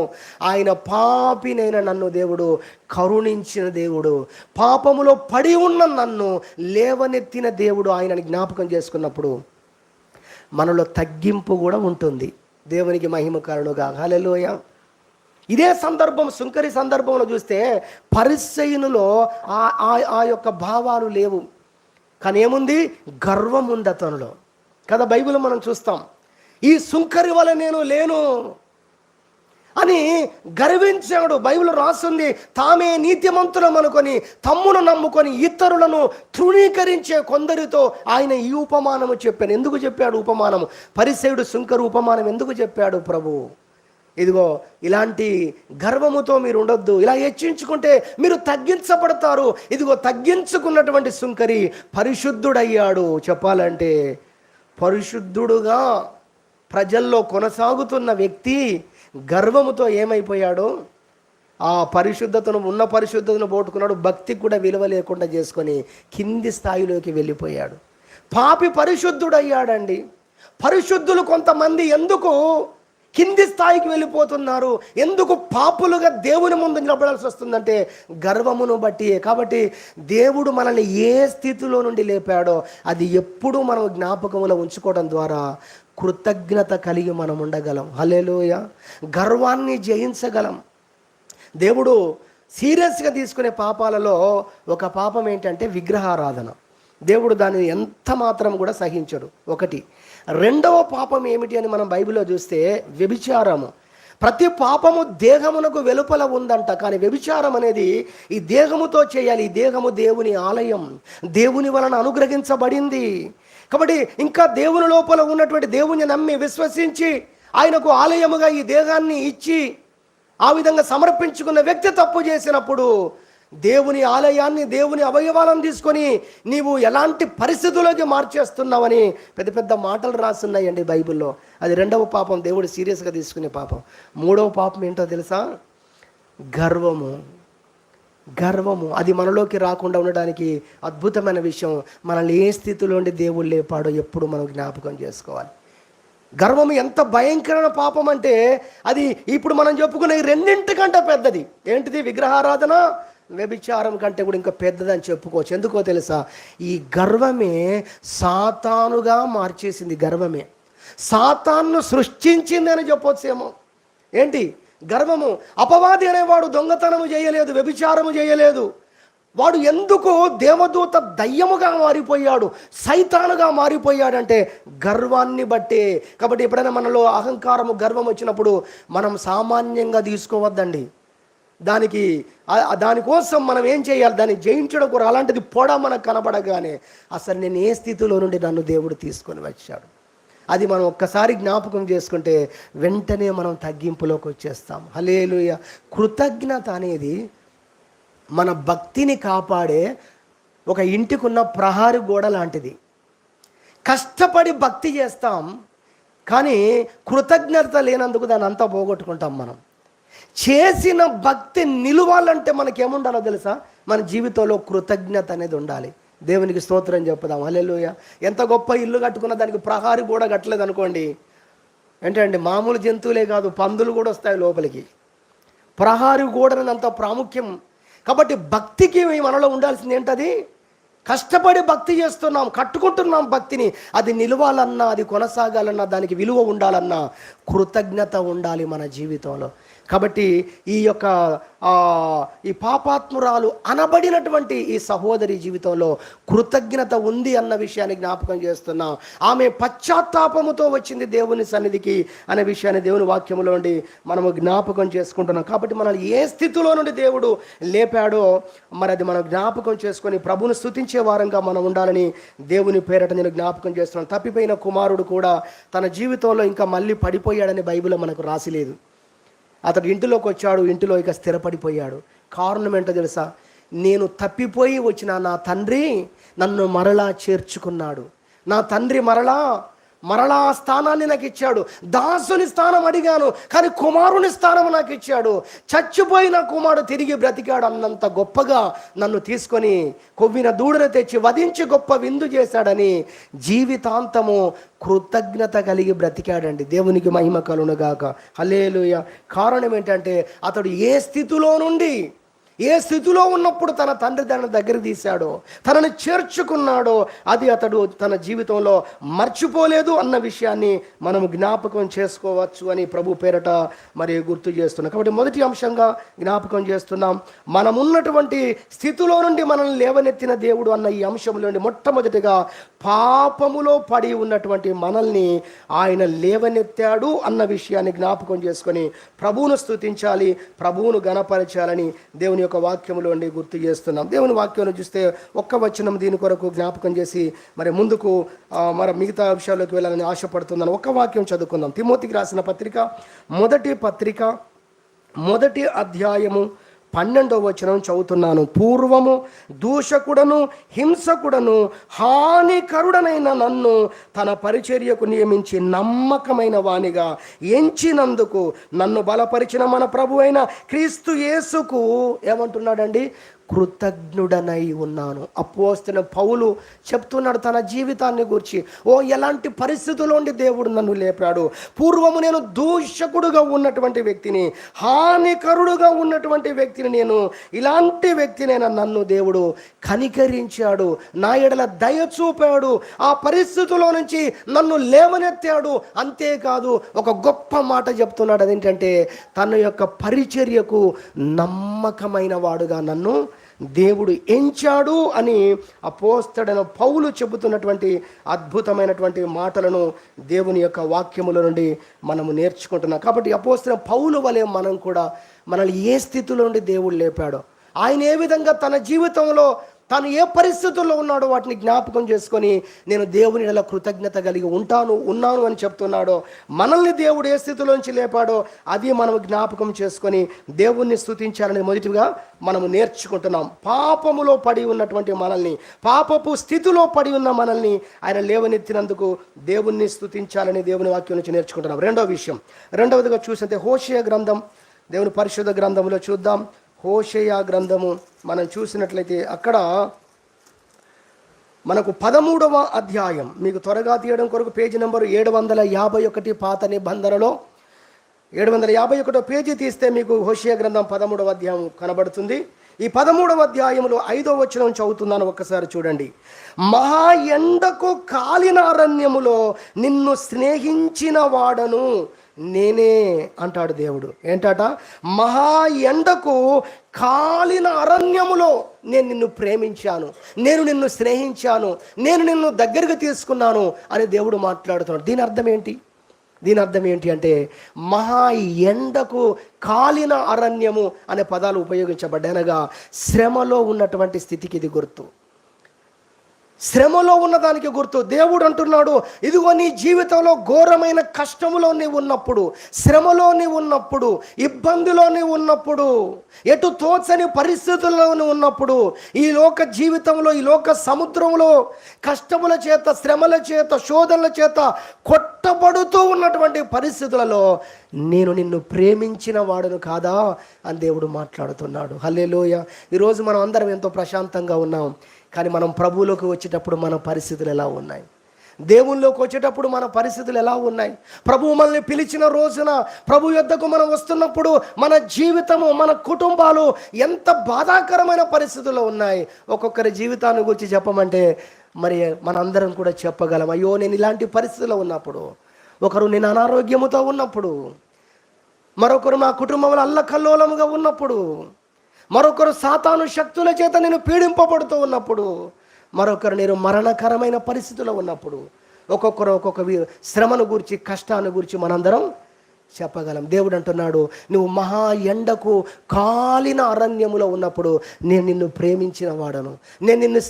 ఆయన పాపినైన నన్ను దేవుడు కరుణించిన దేవుడు, పాపములో పడి ఉన్న నన్ను లేవనెత్తిన దేవుడు ఆయనని జ్ఞాపకం చేసుకున్నప్పుడు మనలో తగ్గింపు కూడా ఉంటుంది. దేవునికి మహిమ కలుగునుగాక. హల్లెలూయా. ఇదే సందర్భం, సుంకరి సందర్భంలో చూస్తే పరిసయ్యునిలో ఆ యొక్క భావాలు లేవు, కానీ ఏముంది? గర్వం ఉంది అతనిలో కదా. బైబిల్ మనం చూస్తాం, ఈ సుంకరి వల్ల నేను లేను అని గర్వించాడు. బైబిల్ రాస్తుంది, తామే నీతిమంతులం అనుకొని తమ్మును నమ్ముకొని ఇతరులను తృణీకరించే కొందరితో ఆయన ఈ ఉపమానము చెప్పాను. ఎందుకు చెప్పాడు ఉపమానము? పరిసయ్యుడు సుంకరు ఉపమానం ఎందుకు చెప్పాడు ప్రభు? ఇదిగో ఇలాంటి గర్వముతో మీరు ఉండొద్దు, ఇలా హెచ్చించుకుంటే మీరు తగ్గించబడతారు. ఇదిగో తగ్గించుకున్నటువంటి సుంకరి పరిశుద్ధుడయ్యాడు. చెప్పాలంటే పరిశుద్ధుడుగా ప్రజల్లో కొనసాగుతున్న వ్యక్తి గర్వముతో ఏమైపోయాడో ఆ ఉన్న పరిశుద్ధతను పోట్టుకున్నాడు. భక్తికి కూడా విలువ లేకుండా చేసుకొని కింది స్థాయిలోకి వెళ్ళిపోయాడు. పాపి పరిశుద్ధుడయ్యాడండి. పరిశుద్ధులు కొంతమంది ఎందుకు కింది స్థాయికి వెళ్ళిపోతున్నారు, ఎందుకు పాపులుగా దేవుని ముందు నిలబడాల్సి వస్తుందంటే గర్వమును బట్టి. కాబట్టి దేవుడు మనల్ని ఏ స్థితిలో నుండి లేపాడో అది ఎప్పుడూ మనం జ్ఞాపకంలో ఉంచుకోవడం ద్వారా కృతజ్ఞత కలిగి మనం ఉండగలం. హల్లెలూయా. గర్వాన్ని జయించగలం. దేవుడు సీరియస్గా తీసుకునే పాపాలలో ఒక పాపం ఏంటంటే విగ్రహారాధన. దేవుడు దాన్ని ఎంత మాత్రం కూడా సహించడు. ఒకటి. రెండవ పాపం ఏమిటి అని మనం బైబిల్లో చూస్తే వ్యభిచారము. ప్రతి పాపము దేహమునకు వెలుపల ఉందంట, కానీ వ్యభిచారం అనేది ఈ దేహముతో చేయాలి. ఈ దేహము దేవుని ఆలయం, దేవుని వలన అనుగ్రహించబడింది. కాబట్టి ఇంకా దేవుని లోపల ఉన్నటువంటి దేవుని నమ్మి విశ్వసించి ఆయనకు ఆలయముగా ఈ దేహాన్ని ఇచ్చి ఆ విధంగా సమర్పించుకున్న వ్యక్తి తప్పు చేసినప్పుడు దేవుని ఆలయాన్ని, దేవుని అవయవాలను తీసుకొని నీవు ఎలాంటి పరిస్థితుల్లోకి మార్చేస్తున్నావని పెద్ద పెద్ద మాటలు రాస్తున్నాయండి బైబిల్లో. అది రెండవ పాపం, దేవుడు సీరియస్గా తీసుకునే పాపం. మూడవ పాపం ఏంటో తెలుసా? గర్వము. అది మనలోకి రాకుండా ఉండడానికి అద్భుతమైన విషయం. మనల్ని ఏ స్థితిలో ఉండి దేవుడు లేపాడో ఎప్పుడు మనం జ్ఞాపకం చేసుకోవాలి. గర్వం ఎంత భయంకరమైన పాపం అంటే అది ఇప్పుడు మనం చెప్పుకునే రెండింటికంటే పెద్దది. ఏంటిది? విగ్రహారాధన, వ్యభిచారం కంటే కూడా ఇంకా పెద్దదని చెప్పుకోవచ్చు. ఎందుకో తెలుసా? ఈ గర్వమే సాతానుగా మార్చేసింది. గర్వమే సాతాన్ను సృష్టించింది అని చెప్పొచ్చేమో. ఏంటి గర్వము? అపవాది అనేవాడు దొంగతనము చేయలేదు, వ్యభిచారము చేయలేదు. వాడు ఎందుకు దేవదూత దయ్యముగా మారిపోయాడు, సైతానుగా మారిపోయాడంటే గర్వాన్ని బట్టే. కాబట్టి ఎప్పుడైనా మనలో అహంకారము, గర్వం వచ్చినప్పుడు మనం సామాన్యంగా తీసుకోవద్దండి. దానికోసం మనం ఏం చేయాలి? దాన్ని జయించడం కూడా. అలాంటిది పొడ మనకు కనబడగానే అసలు నేను ఏ స్థితిలో నుండి నన్ను దేవుడు తీసుకొని వచ్చాడు, అది మనం ఒక్కసారి జ్ఞాపకం చేసుకుంటే వెంటనే మనం తగ్గింపులోకి వచ్చేస్తాం. హల్లెలూయా. కృతజ్ఞత అనేది మన భక్తిని కాపాడే ఒక ఇంటికున్న ప్రహారీ గోడ లాంటిది. కష్టపడి భక్తి చేస్తాం, కానీ కృతజ్ఞత లేనందుకు దాన్ని అంతా పోగొట్టుకుంటాం. మనం చేసిన భక్తి నిలవాలంటే మనకేముండాలో తెలుసా? మన జీవితంలో కృతజ్ఞత అనేది ఉండాలి. దేవునికి స్తోత్రం చెప్పుదాం. హల్లెలూయా. ఎంత గొప్ప ఇల్లు కట్టుకున్న దానికి ప్రహారీ గోడ కట్టలేదు అనుకోండి, ఏంటండి మామూలు జంతువులే కాదు, పందులు కూడా వస్తాయి లోపలికి. ప్రహారీ గోడని అంత ప్రాముఖ్యం. కాబట్టి భక్తికి మనలో ఉండాల్సింది ఏంటది? కష్టపడి భక్తి చేస్తున్నాం, కట్టుకుంటున్నాం భక్తిని. అది నిలవాలన్నా, అది కొనసాగాలన్నా, దానికి విలువ ఉండాలన్నా కృతజ్ఞత ఉండాలి మన జీవితంలో. కాబట్టి ఈ పాపాత్మురాలు అనబడినటువంటి ఈ సహోదరి జీవితంలో కృతజ్ఞత ఉంది అన్న విషయాన్ని జ్ఞాపకం చేస్తున్నాం. ఆమె పశ్చాత్తాపముతో వచ్చింది దేవుని సన్నిధికి అనే విషయాన్ని దేవుని వాక్యంలో నుండి మనము జ్ఞాపకం చేసుకుంటున్నాం. కాబట్టి మనల్ని ఏ స్థితిలో నుండి దేవుడు లేపాడో మరి అది మనం జ్ఞాపకం చేసుకొని ప్రభువును స్తుతించే వారంగా మనం ఉండాలని దేవుని పేరట నేను జ్ఞాపకం చేస్తున్నాను. తప్పిపోయిన కుమారుడు కూడా తన జీవితంలో ఇంకా మళ్ళీ పడిపోయాడని బైబిల్లో మనకు రాసిలేదు. అతడు ఇంటిలోకి వచ్చాడు, ఇంటిలో ఇక స్థిరపడిపోయాడు. కారణం ఏంటో తెలుసా? నేను తప్పిపోయి వచ్చిన నా తండ్రి నన్ను మరలా చేర్చుకున్నాడు. నా తండ్రి మరలా ఆ స్థానాన్ని నాకు ఇచ్చాడు. దాసుని స్థానం అడిగాను, కానీ కుమారుని స్థానం నాకు ఇచ్చాడు. చచ్చిపోయిన కుమారుడు తిరిగి బ్రతికాడు అన్నంత గొప్పగా నన్ను తీసుకొని కొవ్విన దూడను తెచ్చి వధించి గొప్ప విందు చేశాడని జీవితాంతము కృతజ్ఞత కలిగి బ్రతికాడండి. దేవునికి మహిమ కలుగునుగాక. హల్లెలూయా. కారణం ఏంటంటే అతడు ఏ స్థితిలో ఉన్నప్పుడు తన తండ్రి తన దగ్గర తీశాడో, తనని చేర్చుకున్నాడో అది అతడు తన జీవితంలో మర్చిపోలేదు అన్న విషయాన్ని మనం జ్ఞాపకం చేసుకోవచ్చు అని ప్రభు పేరట మరి గుర్తు చేస్తున్నాం. కాబట్టి మొదటి అంశంగా జ్ఞాపకం చేస్తున్నాం, మనమున్నటువంటి స్థితిలో నుండి మనల్ని లేవనెత్తిన దేవుడు అన్న ఈ అంశంలో నుండి మొట్టమొదటిగా పాపములో పడి ఉన్నటువంటి మనల్ని ఆయన లేవనెత్తాడు అన్న విషయాన్ని జ్ఞాపకం చేసుకొని ప్రభువును స్తుతించాలి, ప్రభువును గణపరచాలని దేవుని యొక్క వాక్యములో ఉండి గుర్తు చేస్తున్నాం. దేవుని వాక్యం చూస్తే ఒక్క వచనం దీని కొరకు జ్ఞాపకం చేసి మరి ముందుకు మరి మిగతా విషయాల్లోకి వెళ్ళాలని ఆశపడుతున్నాను. ఒక్క వాక్యం చదువుకుందాం. తిమోతికి రాసిన పత్రిక మొదటి అధ్యాయము 12వ వచనం చదువుతున్నాను. పూర్వము దూషకుడను హింసకుడను హానికరుడనైన నన్ను తన పరిచర్యకు నియమించి నమ్మకమైన వానిగా ఎంచినందుకు నన్ను బలపరిచిన మన ప్రభు అయిన క్రీస్తు యేసుకు ఏమంటున్నాడండి? కృతజ్ఞుడనై ఉన్నాను. అపోస్తలుడైన పౌలు చెప్తున్నాడు తన జీవితాన్ని గురించి. ఎలాంటి పరిస్థితుల్లో ఉండి దేవుడు నన్ను లేపాడు. పూర్వము నేను దూషకుడుగా ఉన్నటువంటి వ్యక్తిని, హానికరుడుగా ఉన్నటువంటి వ్యక్తిని, నేను ఇలాంటి వ్యక్తినైనా నన్ను దేవుడు కనికరించాడు, నా ఎడల దయ చూపాడు, ఆ పరిస్థితుల్లో నుంచి నన్ను లేవనెత్తాడు. అంతేకాదు ఒక గొప్ప మాట చెప్తున్నాడు. అదేంటంటే తన యొక్క పరిచర్యకు నమ్మకమైన వాడుగా నన్ను దేవుడు ఎంచాడు అని అపోస్తలుడైన పౌలు చెబుతున్నటువంటి అద్భుతమైనటువంటి మాటలను దేవుని యొక్క వాక్యముల నుండి మనము నేర్చుకుంటున్నాం. కాబట్టి అపోస్తలుడైన పౌలు వలె మనం కూడా మనల్ని ఏ స్థితిలో నుండి దేవుడు లేపాడో, ఆయన ఏ విధంగా తన జీవితంలో తాను ఏ పరిస్థితుల్లో ఉన్నాడో వాటిని జ్ఞాపకం చేసుకొని నేను దేవుని ఎలా కృతజ్ఞత కలిగి ఉన్నాను అని చెప్తున్నాడో, మనల్ని దేవుడు ఏ స్థితిలోంచి లేపాడో అది మనం జ్ఞాపకం చేసుకొని దేవుణ్ణి స్తుతించాలని మొదటిగా మనము నేర్చుకుంటున్నాం. పాపములో పడి ఉన్నటువంటి మనల్ని, పాపపు స్థితిలో పడి ఉన్న మనల్ని ఆయన లేవనెత్తినందుకు దేవుణ్ణి స్తుతించాలని దేవుని వాక్యం నుంచి నేర్చుకుంటున్నాం. రెండవదిగా చూసితే హోషేయ గ్రంథం, దేవుని పరిశుద్ధ గ్రంథంలో చూద్దాం. హోషేయ గ్రంథము మనం చూసినట్లయితే అక్కడ మనకు 13వ అధ్యాయం, మీకు త్వరగా తీయడం కొరకు పేజీ నెంబరు 751 పాత నిబంధనలో 751 పేజీ తీస్తే మీకు హోషేయ గ్రంథం 13వ అధ్యాయం కనబడుతుంది. ఈ 13వ అధ్యాయంలో 5వ వచనం చదువుతున్నాను, ఒక్కసారి చూడండి. మహా ఎండకు కాలిన అరణ్యములో నిన్ను స్నేహించిన వాడను నేనే అంటాడు దేవుడు. ఏంటట? మహా ఎండకు కాలిన అరణ్యములో నేను నిన్ను ప్రేమించాను, నేను నిన్ను స్నేహించాను, నేను నిన్ను దగ్గరకు తీసుకున్నాను అని దేవుడు మాట్లాడుతున్నాడు. దీని అర్థం ఏంటి అంటే మహా ఎండకు కాలిన అరణ్యము అనే పదాలు ఉపయోగించబడ్డాయి. అనగా శ్రమలో ఉన్నటువంటి స్థితికి ఇది గుర్తు, శ్రమలో ఉన్నదానికి గుర్తు. దేవుడు అంటున్నాడు, ఇదిగో నీ జీవితంలో ఘోరమైన కష్టములో నీవు ఉన్నప్పుడు, శ్రమలో నీవు ఉన్నప్పుడు, ఇబ్బందిలో నీవు ఉన్నప్పుడు, ఎటు తోచని పరిస్థితుల్లో ఉన్నప్పుడు, ఈ లోక జీవితంలో, ఈ లోక సముద్రంలో కష్టముల చేత, శ్రమల చేత, శోధనల చేత కొట్టబడుతూ ఉన్నటువంటి పరిస్థితులలో నేను నిన్ను ప్రేమించిన వాడును కాదా అని దేవుడు మాట్లాడుతున్నాడు. హల్లెలూయా. ఈరోజు మనం అందరం ఎంతో ప్రశాంతంగా ఉన్నాం, కానీ మనం ప్రభువులోకి వచ్చేటప్పుడు మన పరిస్థితులు ఎలా ఉన్నాయి? దేవునిలోకి వచ్చేటప్పుడు మన పరిస్థితులు ఎలా ఉన్నాయి? ప్రభువు మనల్ని పిలిచిన రోజున, ప్రభు యొద్దకు మనం వస్తున్నప్పుడు మన జీవితము, మన కుటుంబాలు ఎంత బాధాకరమైన పరిస్థితుల్లో ఉన్నాయి. ఒక్కొక్కరి జీవితాన్ని గురించి చెప్పమంటే మరి మనందరం కూడా చెప్పగలం. అయ్యో నేను ఇలాంటి పరిస్థితుల్లో ఉన్నప్పుడు, ఒకరు నేను అనారోగ్యముతో ఉన్నప్పుడు, మరొకరు నా కుటుంబంలో అల్లకల్లోలముగా ఉన్నప్పుడు, మరొకరు సాతాను శక్తుల చేత నేను పీడింపబడుతూ ఉన్నప్పుడు, మరొకరు నేను మరణకరమైన పరిస్థితిలో ఉన్నప్పుడు, ఒక్కొక్కరు ఒక్కొక్క శ్రమను గురించి, కష్టాన్ని గురించి మనందరం చెప్పగలం. దేవుడు అంటున్నాడు, నువ్వు మహా ఎండకు కాలిన అరణ్యములో ఉన్నప్పుడు నేను నిన్ను ప్రేమించిన వాడను, నేను నిన్ను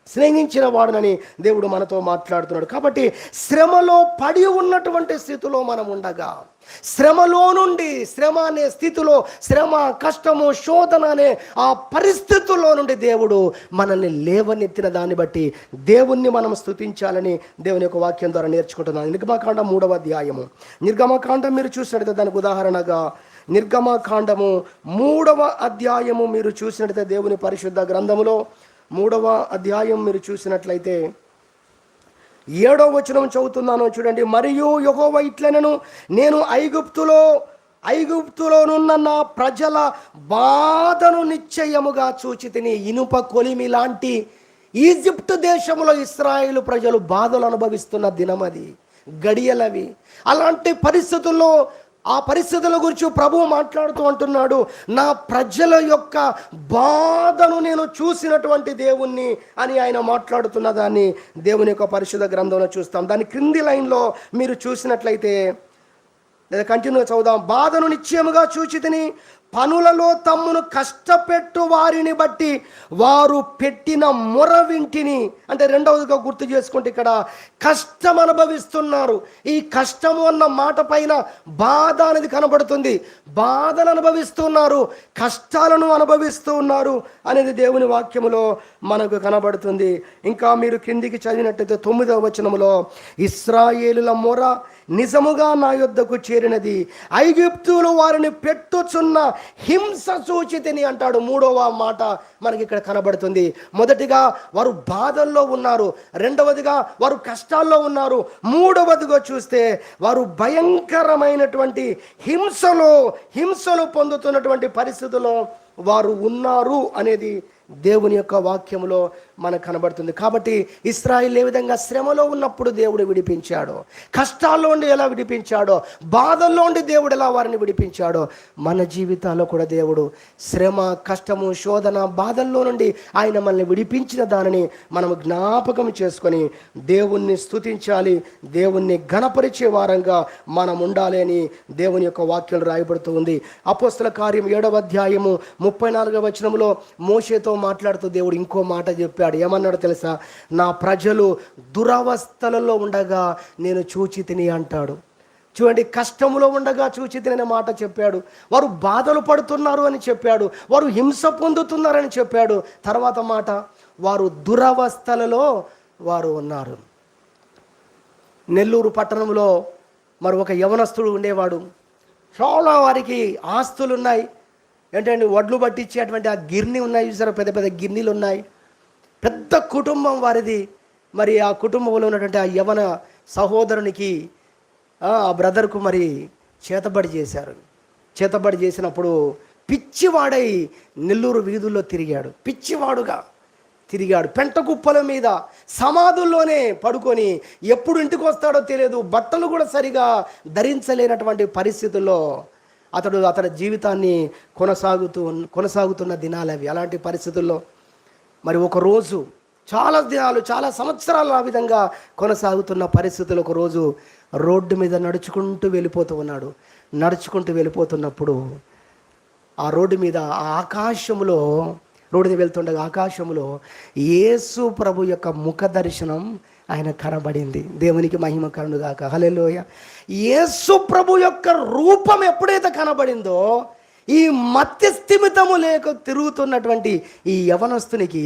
స్నేహించిన వాడనని దేవుడు మనతో మాట్లాడుతున్నాడు. కాబట్టి శ్రమలో పడి ఉన్నటువంటి స్థితిలో మనం ఉండగా, శ్రమలో నుండి, శ్రమ అనే స్థితిలో, శ్రమ, కష్టము, శోధన అనే ఆ పరిస్థితుల్లో నుండి దేవుడు మనల్ని లేవనెత్తిన దాన్ని బట్టి దేవుణ్ణి మనం స్తుతించాలని దేవుని యొక్క వాక్యం ద్వారా నేర్చుకుంటున్నాను. నిర్గమకాండం 3వ అధ్యాయము, నిర్గమకాండం మీరు చూసినట్లయితే దానికి ఉదాహరణగా నిర్గమకాండము 3వ అధ్యాయము మీరు చూసినట్లయితే దేవుని పరిశుద్ధ గ్రంథములో 3వ అధ్యాయం మీరు చూసినట్లయితే 7వ వచనం చదువుతున్నాను చూడండి. మరియు యెహోవా ఇట్లనెను, నేను ఐగుప్తులోనున్న నా ప్రజల బాధను నిశ్చయముగా చూచితిని. ఇనుప కొలిమి లాంటి ఈజిప్టు దేశంలో ఇశ్రాయేలు ప్రజలు బాధలు అనుభవిస్తున్న దినమది, గడియలవి. అలాంటి పరిస్థితుల్లో, ఆ పరిస్థితుల గురించి ప్రభువు మాట్లాడుతూ అంటున్నాడు, నా ప్రజల యొక్క బాధను నేను చూసినటువంటి దేవుణ్ణి అని ఆయన మాట్లాడుతున్న దాన్ని దేవుని యొక్క పరిశుద్ధ గ్రంథంలో చూస్తాం. దాని క్రింది లైన్లో మీరు చూసినట్లయితే, లేదా కంటిన్యూగా చదువుదాం. బాధను నిశ్చయముగా చూచితిని, పనులలో తమ్మును కష్టపెట్టు వారిని బట్టి వారు పెట్టిన మొర వింటిని. అంటే రెండవదిగా గుర్తు చేసుకుంటే ఇక్కడ కష్టం అనుభవిస్తున్నారు. ఈ కష్టము అన్న మాట పైన బాధ అనేది కనబడుతుంది. బాధలు అనుభవిస్తున్నారు, కష్టాలను అనుభవిస్తూ ఉన్నారు అనేది దేవుని వాక్యములో మనకు కనబడుతుంది. ఇంకా మీరు కిందికి చదివినట్టయితే 9వ వచనములో ఇశ్రాయేలుల మొర నిజముగా నా యొద్దకు చేరినది. ఐగుప్తులు వారిని పెట్టుచున్న హింస సూచితిని అంటాడు. మూడవ మాట మనకి ఇక్కడ కనబడుతుంది. మొదటిగా వారు బాధల్లో ఉన్నారు, రెండవదిగా వారు కష్టాల్లో ఉన్నారు, మూడవదిగా చూస్తే వారు భయంకరమైనటువంటి హింసలు పొందుతున్నటువంటి పరిస్థితుల్లో వారు ఉన్నారు అనేది దేవుని యొక్క వాక్యంలో మనకు కనబడుతుంది. కాబట్టి ఇశ్రాయేలు ఏ విధంగా శ్రమలో ఉన్నప్పుడు దేవుడు విడిపించాడో, కష్టాల్లో ఉండి ఎలా విడిపించాడో, బాధల్లో ఉండి దేవుడు ఎలా వారిని విడిపించాడో, మన జీవితాల్లో కూడా దేవుడు శ్రమ, కష్టము, శోధన, బాధల్లో నుండి ఆయన మనల్ని విడిపించిన దానిని మనం జ్ఞాపకం చేసుకొని దేవుణ్ణి స్తుతించాలి, దేవుణ్ణి ఘనపరిచే వారంగా మనం ఉండాలి అని దేవుని యొక్క వాక్యం రాయబడుతూ ఉంది. అపోస్తల కార్యం 7వ అధ్యాయము 34వ వచనంలో మోషేతో మాట్లాడుతూ దేవుడు ఇంకో మాట చెప్పాడు. ఏమన్నాడు తెలుసా? నా ప్రజలు దురవస్థలలో ఉండగా నేను చూచితిని అంటాడు. చూడండి, కష్టములో ఉండగా చూచితిని అనే మాట చెప్పాడు. వారు బాధలు పడుతున్నారు అని చెప్పాడు, వారు హింస పొందుతున్నారని చెప్పాడు. తర్వాత మాట, వారు దురవస్థలలో వారు ఉన్నారు. నెల్లూరు పట్టణంలో మరి ఒక యవనస్తుడు ఉండేవాడు. చాలా వారికి ఆస్తులు ఉన్నాయి. ఏంటంటే వడ్లు పట్టించేటువంటి ఆ గిర్ని ఉన్నాయి చూసారా, పెద్ద పెద్ద గిర్నీలు ఉన్నాయి. పెద్ద కుటుంబం వారిది. మరి ఆ కుటుంబంలో ఉన్నటువంటి ఆ యవన సహోదరునికి, ఆ బ్రదర్కు మరి చేతబడి చేశారు. చేతబడి చేసినప్పుడు పిచ్చివాడై నెల్లూరు వీధుల్లో తిరిగాడు. పిచ్చివాడుగా తిరిగాడు. పెంట కుప్పల మీద సమాధుల్లోనే పడుకొని ఎప్పుడు ఇంటికి వస్తాడో తెలియదు. బట్టలు కూడా సరిగా ధరించలేనటువంటి పరిస్థితుల్లో అతడి జీవితాన్ని కొనసాగుతున్న దినాలు అవి. అలాంటి పరిస్థితుల్లో మరి ఒకరోజు, చాలా దినాలు, చాలా సంవత్సరాలు ఆ విధంగా కొనసాగుతున్న పరిస్థితులు ఒకరోజు రోడ్డు మీద నడుచుకుంటూ వెళ్ళిపోతున్నప్పుడు ఆ రోడ్డు మీద రోడ్డు మీద వెళ్తుండగా ఆకాశంలో యేసు ప్రభు యొక్క ముఖ దర్శనం ఆయన కనబడింది. దేవునికి మహిమ కలుగుగాక. హల్లెలూయా. యేసు ప్రభు యొక్క రూపం ఎప్పుడైతే కనబడిందో, ఈ మత్యస్థిమితము లేక తిరుగుతున్నటువంటి ఈ యవనస్తునికి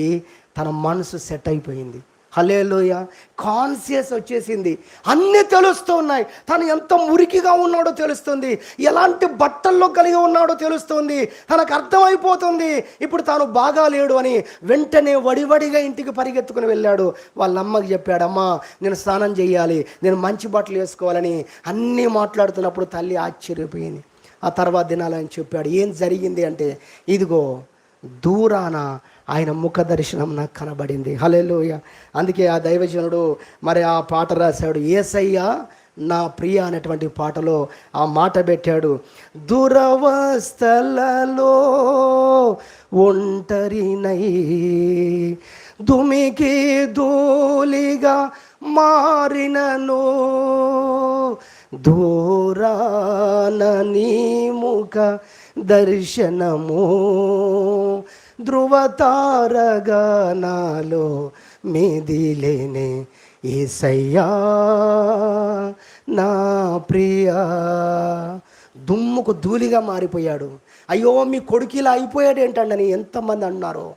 తన మనసు సెట్ అయిపోయింది. హల్లెలూయా. కాన్షియస్ వచ్చేసింది. అన్నీ తెలుస్తూ ఉన్నాయి. తను ఎంత మురికిగా ఉన్నాడో తెలుస్తుంది, ఎలాంటి బట్టల్లో కలిగి ఉన్నాడో తెలుస్తుంది, తనకు అర్థమైపోతుంది ఇప్పుడు తాను బాగా లేడు అని. వెంటనే వడివడిగా ఇంటికి పరిగెత్తుకుని వెళ్ళాడు. వాళ్ళ అమ్మకి చెప్పాడు, అమ్మ నేను స్నానం చేయాలి, నేను మంచి బట్టలు వేసుకోవాలని. అన్నీ మాట్లాడుతున్నప్పుడు తల్లి ఆశ్చర్యపోయింది. ఆ తర్వాత దినాలు ఆయన చెప్పాడు ఏం జరిగింది అంటే, ఇదిగో దూరాన ఆయన ముఖ దర్శనం నాకు కనబడింది. హల్లెలూయా. అందుకే ఆ దైవజనుడు మరి ఆ పాట రాశాడు, యేసయ్యా నా ప్రియ అనేటువంటి పాటలో ఆ మాట పెట్టాడు. దురవస్థలలో ఒంటరినై దుమికి ధూళిగా మారినను, దూరాన నీ ముఖ దర్శనము ధృవతారగా నాలో మెదిలేనే యేసయ్యా నా ప్రియా. దుమ్ముకు ధూళిగా మారిపోయాడు. అయ్యో మీ కొడుకు ఇలా అయిపోయాడు ఏంటండని ఎంతమంది అన్నారో.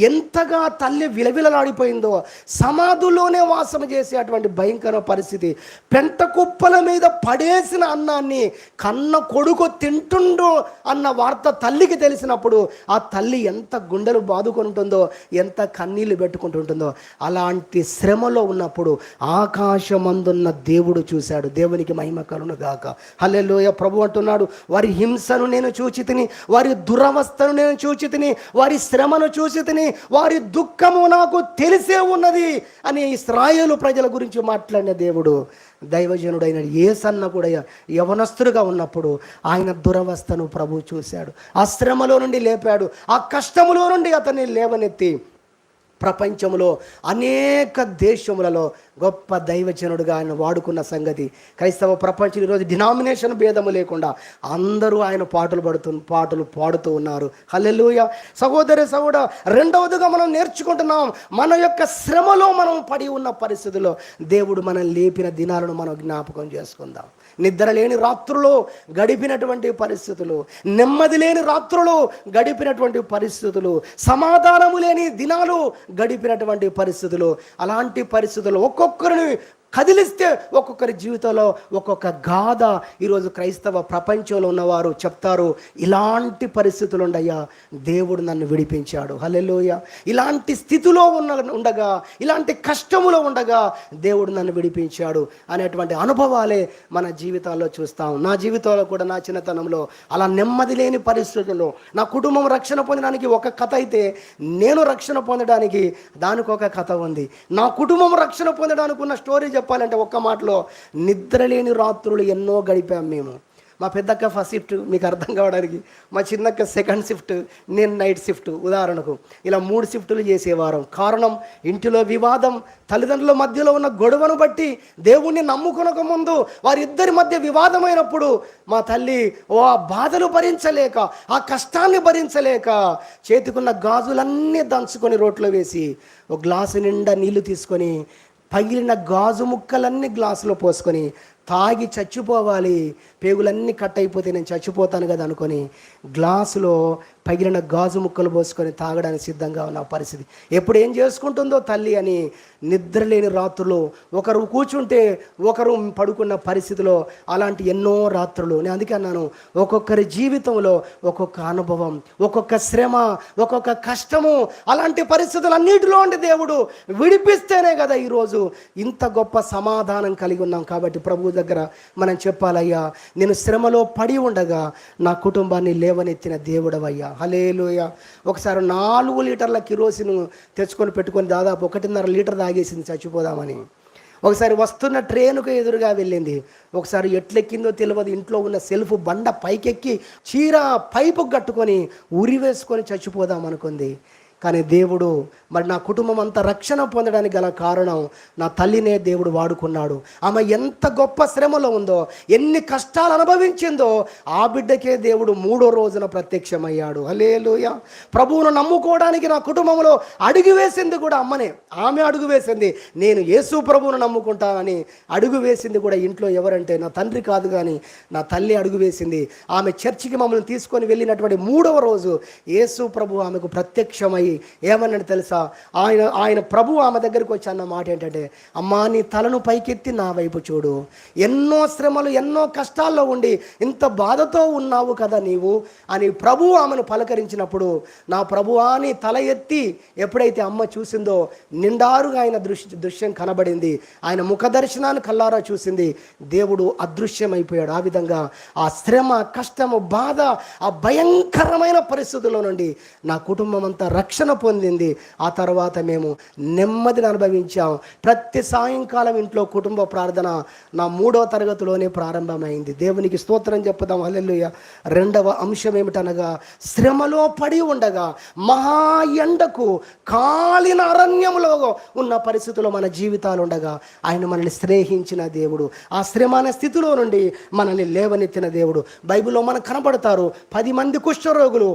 ఎంతగా తల్లి విలవిలలాడిపోయిందో. సమాధుల్లోనే వాసన చేసేటువంటి భయంకర పరిస్థితి. పెంట కుప్పల మీద పడేసిన అన్నాన్ని కన్న కొడుకు తింటుండో అన్న వార్త తల్లికి తెలిసినప్పుడు ఆ తల్లి ఎంత గుండెలు బాదుకుంటుందో, ఎంత కన్నీళ్లు పెట్టుకుంటుంటుందో. అలాంటి శ్రమలో ఉన్నప్పుడు ఆకాశమందున్న దేవుడు చూశాడు. దేవునికి మహిమ కలుగును గాక. హల్లెలూయా. ప్రభు అంటున్నాడు, వారి హింసను నేను చూచితిని, వారి దురవస్థను నేను చూచితిని, వారి శ్రమను చూచితిని, వారి దుఃఖము నాకు తెలిసే ఉన్నది అని ఇశ్రాయేలు ప్రజల గురించి మాట్లాడిన దేవుడు దైవజనుడైన యేసన్న కూడా యవనస్తుడుగా ఉన్నప్పుడు ఆయన దురవస్థను ప్రభు చూశాడు. ఆ శ్రమలో నుండి లేపాడు. ఆ కష్టములో నుండి అతన్ని లేవనెత్తి ప్రపంచంలో అనేక దేశములలో గొప్ప దైవజనుడుగా ఆయన వాడుకున్న సంగతి క్రైస్తవ ప్రపంచం ఈరోజు డినామినేషన్ భేదము లేకుండా అందరూ ఆయన పాటలు పాడుతూ ఉన్నారు. హల్లెలూయా. సహోదరి సహోదర, రెండవదిగా మనం నేర్చుకుంటున్నాం, మన యొక్క శ్రమలో మనం పడి ఉన్న పరిస్థితుల్లో దేవుడు మనం లేపిన దినాలను మనం జ్ఞాపకం చేసుకుందాం. నిద్ర లేని రాత్రులు గడిపినటువంటి పరిస్థితులు, నెమ్మది లేని రాత్రులు గడిపినటువంటి పరిస్థితులు, సమాధానము లేని దినాలు గడిపినటువంటి పరిస్థితులు, అలాంటి పరిస్థితులు ఒక్కొక్కరిని కదిలిస్తే ఒక్కొక్కరి జీవితంలో ఒక్కొక్క గాథ ఈరోజు క్రైస్తవ ప్రపంచంలో ఉన్నవారు చెప్తారు, ఇలాంటి పరిస్థితులు ఉండయ్యా దేవుడు నన్ను విడిపించాడు, హల్లెలూయా, ఇలాంటి స్థితిలో ఉండగా, ఇలాంటి కష్టములో ఉండగా దేవుడు నన్ను విడిపించాడు అనేటువంటి అనుభవాలే మన జీవితాల్లో చూస్తాం. నా జీవితంలో కూడా నా చిన్నతనంలో అలా నెమ్మది లేని పరిస్థితుల్లో నా కుటుంబం రక్షణ పొందడానికి ఒక కథ అయితే, నేను రక్షణ పొందడానికి దానికి ఒక కథ ఉంది. నా కుటుంబం రక్షణ పొందడానికి ఉన్న స్టోరీ చెప్పాలంటే ఒక్క మాటలో, నిద్రలేని రాత్రులు ఎన్నో గడిపాం మేము. మా పెద్దక్క ఫస్ట్ షిఫ్ట్, మీకు అర్థం కావడానికి, మా చిన్నక్క సెకండ్ షిఫ్ట్, నేను నైట్ షిఫ్ట్. ఉదాహరణకు ఇలా 3 షిఫ్టులు చేసేవారం. కారణం ఇంటిలో వివాదం, తల్లిదండ్రుల మధ్యలో ఉన్న గొడవను బట్టి, దేవుణ్ణి నమ్ముకొనక ముందు వారిద్దరి మధ్య వివాదమైనప్పుడు మా తల్లి ఆ బాధలు భరించలేక, ఆ కష్టాన్ని భరించలేక చేతికున్న గాజులన్నీ దంచుకొని రోట్లో వేసి ఒక గ్లాసు నిండా నీళ్లు తీసుకొని పగిలిన గాజు ముక్కలన్నీ గ్లాసులో పోసుకొని తాగి చచ్చిపోవాలి, పేగులన్నీ కట్ అయిపోతే నేను చచ్చిపోతాను కదా అనుకొని గ్లాసులో పగిలిన గాజు ముక్కలు పోసుకొని తాగడానికి సిద్ధంగా ఉన్న పరిస్థితి. ఎప్పుడు ఏం చేసుకుంటుందో తల్లి అని నిద్రలేని రాత్రులు, ఒకరు కూర్చుంటే ఒకరు పడుకున్న పరిస్థితిలో అలాంటి ఎన్నో రాత్రులు. నేను అందుకే అన్నాను, ఒక్కొక్కరి జీవితంలో ఒక్కొక్క అనుభవం, ఒక్కొక్క శ్రమ, ఒక్కొక్క కష్టము, అలాంటి పరిస్థితులన్నిటిలో ఉండి దేవుడు విడిపిస్తేనే కదా ఈరోజు ఇంత గొప్ప సమాధానం కలిగి ఉన్నాం. కాబట్టి ప్రభు దగ్గర మనం చెప్పాలయ్యా, నేను శ్రమలో పడి ఉండగా నా కుటుంబాన్ని లేవనెత్తిన దేవుడవయ్యా, హల్లెలూయా. ఒకసారి 4 లీటర్ల కిరోసిన్ తెచ్చుకొని పెట్టుకొని దాదాపు 1.5 లీటర్ తాగేసింది చచ్చిపోదామని. ఒకసారి వస్తున్న ట్రైనుకు ఎదురుగా వెళ్ళింది. ఒకసారి ఎట్లెక్కిందో తెలియదు, ఇంట్లో ఉన్న సెల్ఫ్ బండ పైకెక్కి చీర పైపు కట్టుకొని ఉరి వేసుకొని చచ్చిపోదాం అనుకుంది. కానీ దేవుడు మరి నా కుటుంబం అంతా రక్షణ పొందడానికి గల కారణం నా తల్లినే దేవుడు వాడుకున్నాడు. ఆమె ఎంత గొప్ప శ్రమలో ఉందో, ఎన్ని కష్టాలు అనుభవించిందో, ఆ బిడ్డకే దేవుడు 3వ రోజున ప్రత్యక్షమయ్యాడు. హల్లెలూయా. ప్రభువును నమ్ముకోవడానికి నా కుటుంబంలో అడుగు వేసింది కూడా అమ్మనే. ఆమె అడుగు వేసింది, నేను యేసు ప్రభువును నమ్ముకుంటానని అడుగు వేసింది కూడా ఇంట్లో ఎవరంటే నా తండ్రి కాదు, కానీ నా తల్లి అడుగు వేసింది. ఆమె చర్చికి మమ్మల్ని తీసుకొని వెళ్ళినటువంటి 3వ రోజు యేసు ప్రభు ఆమెకు ప్రత్యక్షమై ఏమన్నాడు తెలుసా? ఆయన ప్రభు ఆమె దగ్గరికి వచ్చి అన్న మాట ఏంటంటే, అమ్మా నీ తలను పైకెత్తి నా వైపు చూడు, ఎన్నో శ్రమలు ఎన్నో కష్టాల్లో ఉండి ఇంత బాధతో ఉన్నావు కదా నీవు అని ప్రభు ఆమెను పలకరించినప్పుడు, నా ప్రభువా నీ తల ఎత్తి ఎప్పుడైతే అమ్మ చూసిందో నిండారుగా ఆయన దృశ్యం కనబడింది. ఆయన ముఖ దర్శనాన్ని కల్లారా చూసింది. దేవుడు అదృశ్యమైపోయాడు. ఆ విధంగా ఆ శ్రమ, కష్టము, బాధ, ఆ భయంకరమైన పరిస్థితుల్లో నుండి నా కుటుంబం అంతా రక్షణ పొందింది. ఆ తర్వాత మేము నెమ్మదిని అనుభవించాం. ప్రతి సాయంకాలం ఇంట్లో కుటుంబ ప్రార్థన నా 3వ తరగతిలోనే ప్రారంభమైంది. దేవునికి స్తోత్రం చెప్పుదాం, హల్లెలూయా. 2వ అంశం ఏమిటనగా, శ్రమలో పడి ఉండగా మహా ఎండకు కాలిన అరణ్యంలో ఉన్న పరిస్థితుల్లో మన జీవితాలు ఉండగా ఆయన మనల్ని స్నేహించిన దేవుడు, ఆ శ్రమ అనే స్థితిలో నుండి మనల్ని లేవనెత్తిన దేవుడు. బైబిల్లో మనకు కనబడతారు 10 మంది కుష్ఠరోగులు.